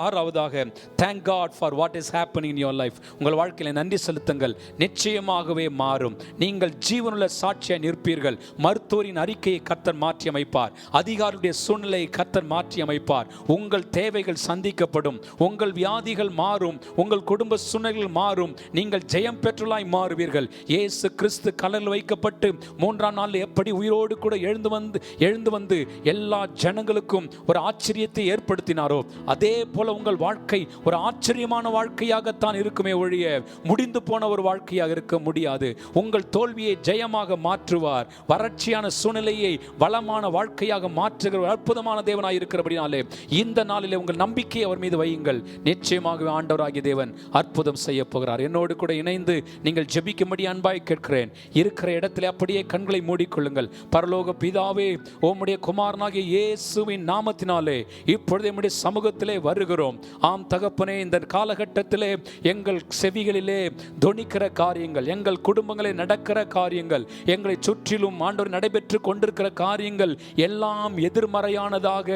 ஆறாவதாக thank God for what is happening in your life. உங்கள் வாழ்க்கையில் நன்றி செலுத்துங்கள், நிச்சயமாகவே மாறும். நீங்கள் ஜீவனுள்ள சாட்சியாய் நிற்பீர்கள். மருத்துவரின் அறிக்கையை கர்த்தர் மாற்றி அமைப்பார், அதிகாரியுடைய சூழ்நிலையை கர்த்தர் மாற்றி அமைப்பார். உங்கள் தேவைகள் சந்திக்கப்படும், உங்கள் வியாதிகள் மாறும், உங்கள் குடும்ப சூழ்நிலைகள் மாறும், நீங்கள் ஜெயம் பெற்றலாய் மாறுவீர்கள். இயேசு கிறிஸ்து கல்லறையில் வைக்கப்பட்டு மூன்றாம் நாள் எப்படி உயிரோடு கூட எழுந்து வந்து எல்லா ஜனங்களுக்கும் ஒரு ஆச்சரியத்தை ஏற்படுத்தினாரோ, அதே போல உங்கள் வாழ்க்கை ஒரு ஆச்சரியமான வாழ்க்கையாகத்தான் இருக்குமே ஒழிய முடிந்து போன ஒரு வாழ்க்கையாக இருக்க முடியாது. உங்கள் தோல்வியை ஜெயமாக மாற்றுவார். வறட்சியான சூழ்நிலையை வளமான வாழ்க்கையாக மாற்றுகிற அற்புதமான தேவனாய் இருக்கிறபடினாலே இந்த நாளிலே உங்கள் நம்பிக்கையை அவர் மீது வையுங்கள். நிச்சயமாகவே ஆண்டவராகிய தேவன் அற்புதம் செய்ய போகிறார். என்னோடு கூட இணைந்து நீங்கள் ஜெபிக்கும்படி அன்பாய் கேட்கிறேன். இருக்கிற இடத்திலே அப்படியே கண்களை மூடிக்கொள்ளுங்கள். பரலோக பிதாவே, உம்முடைய குமாரனாகிய இயேசுவின் நாமத்தினாலே இப்பொழுது நம்முடைய சமூகத்திலே வருகிறோம். ஆம் தகப்பனே, இந்த காலகட்டத்திலே எங்கள் செவிகளிலே தொனிக்கிற காரியங்கள், எங்கள் குடும்பங்களில் நடக்கிற காரியங்கள், எங்களை சுற்றிலும் ஆண்டவர் நடைபெற்று கொண்டிருக்கிற காரியங்கள் எல்லாம் எதிர்மறையானதாக,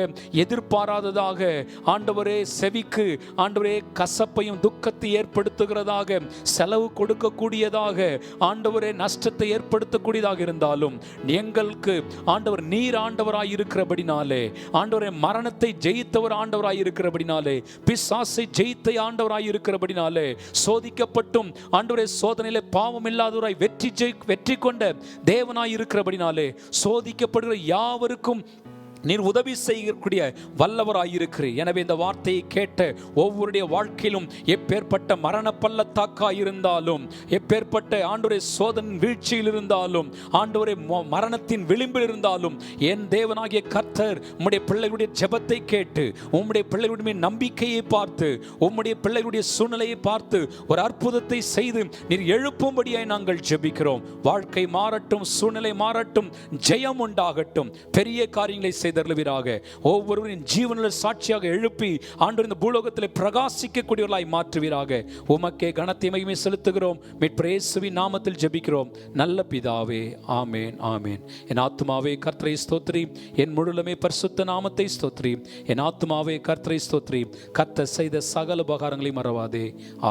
எதிர்பாராததாக, ஆண்டவரே செவிக்கு ஆண்டவரே கசப்பையும் துக்கத்தை ஏற்படுத்துகிறதாக, செலவு கொடுக்கக்கூடியதாக, ஆண்டவரே நஷ்டத்தை ஏற்படுத்தக்கூடியதாக இருந்தாலும் எங்களுக்கு ஆண்டவர் நீர் ஆண்டவராய் இருக்கிறபடினாலே, ஆண்டவரே மரணத்தை ஜெயித்தவர் ஆண்டவராய் இருக்கிறபடினாலே, பிசாசை ஜெயித்த ஆண்டவராய் இருக்கிறபடினாலே, சோதிக்கப்பட்டும் ஆண்டவரே சோதனையிலே பாவம் இல்லாதவராய் வெற்றி கொண்ட தேவனாய் இருக்கிறபடினாலே, சோதிக்கப்படுகிற யாவருக்கும் நீர் உதவி செய்யக்கூடிய வல்லவராயிருக்கிறீர். எனவே இந்த வார்த்தையை கேட்ட ஒவ்வொருடைய வாழ்க்கையிலும் எப்பேற்பட்ட மரண பள்ளத்தாக்காய் இருந்தாலும், எப்பேற்பட்ட ஆண்டவரே சோதனை வீழ்ச்சியில் இருந்தாலும், ஆண்டவரே மரணத்தின் விளிம்பில் இருந்தாலும், என் தேவனாகிய கர்த்தர் உம்முடைய பிள்ளைகளுடைய ஜெபத்தை கேட்டு, உம்முடைய பிள்ளைகளுடைய நம்பிக்கையை பார்த்து, உம்முடைய பிள்ளைகளுடைய சூழ்நிலையை பார்த்து ஒரு அற்புதத்தை செய்து நீர் எழுப்பும்படியாய் நாங்கள் ஜெபிக்கிறோம். வாழ்க்கை மாறட்டும், சூழ்நிலை மாறட்டும், ஜெயம் உண்டாகட்டும், பெரிய காரியங்களை செய்தருளுவீராக. ஒவ்வொருவரின் ஜீவனுள்ள சாட்சியாக எழுப்பி ஆண்டவர் இந்த பூலோகத்தில் பிரகாசிக்கக்கூடியவர்களாய் மாற்றுவீராக. உமக்கே கனத்தை மகிமை செலுத்துகிறோம். மீட்பர் இயேசுவின் நாமத்தில் ஜெபிக்கிறோம் நல்ல பிதாவே, ஆமேன், ஆமேன். என் ஆத்துமாவே கர்த்தரை ஸ்தோத்திரி, என் முழுலமே பரிசுத்த நாமத்தை ஸ்தோத்திரி. என் ஆத்துமாவே கர்த்தரை ஸ்தோத்திரி, கர்த்தர் செய்த சகல உபகாரங்களை மறவாதே,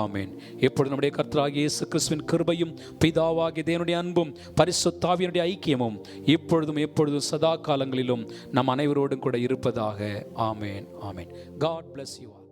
ஆமேன். எப்பொழுது நம்முடைய கர்த்தராகிய இயேசு கிறிஸ்துவின் கிருபையும் பிதாவாகிய தேவனுடைய அன்பும் பரிசுத்த ஆவியினுடைய ஐக்கியமும் இப்பொழுதும் எப்பொழுதும் சதா காலங்களிலும் நம் அனைவரோடும் கூட இருப்பதாக, ஆமேன், ஆமேன். God bless you all.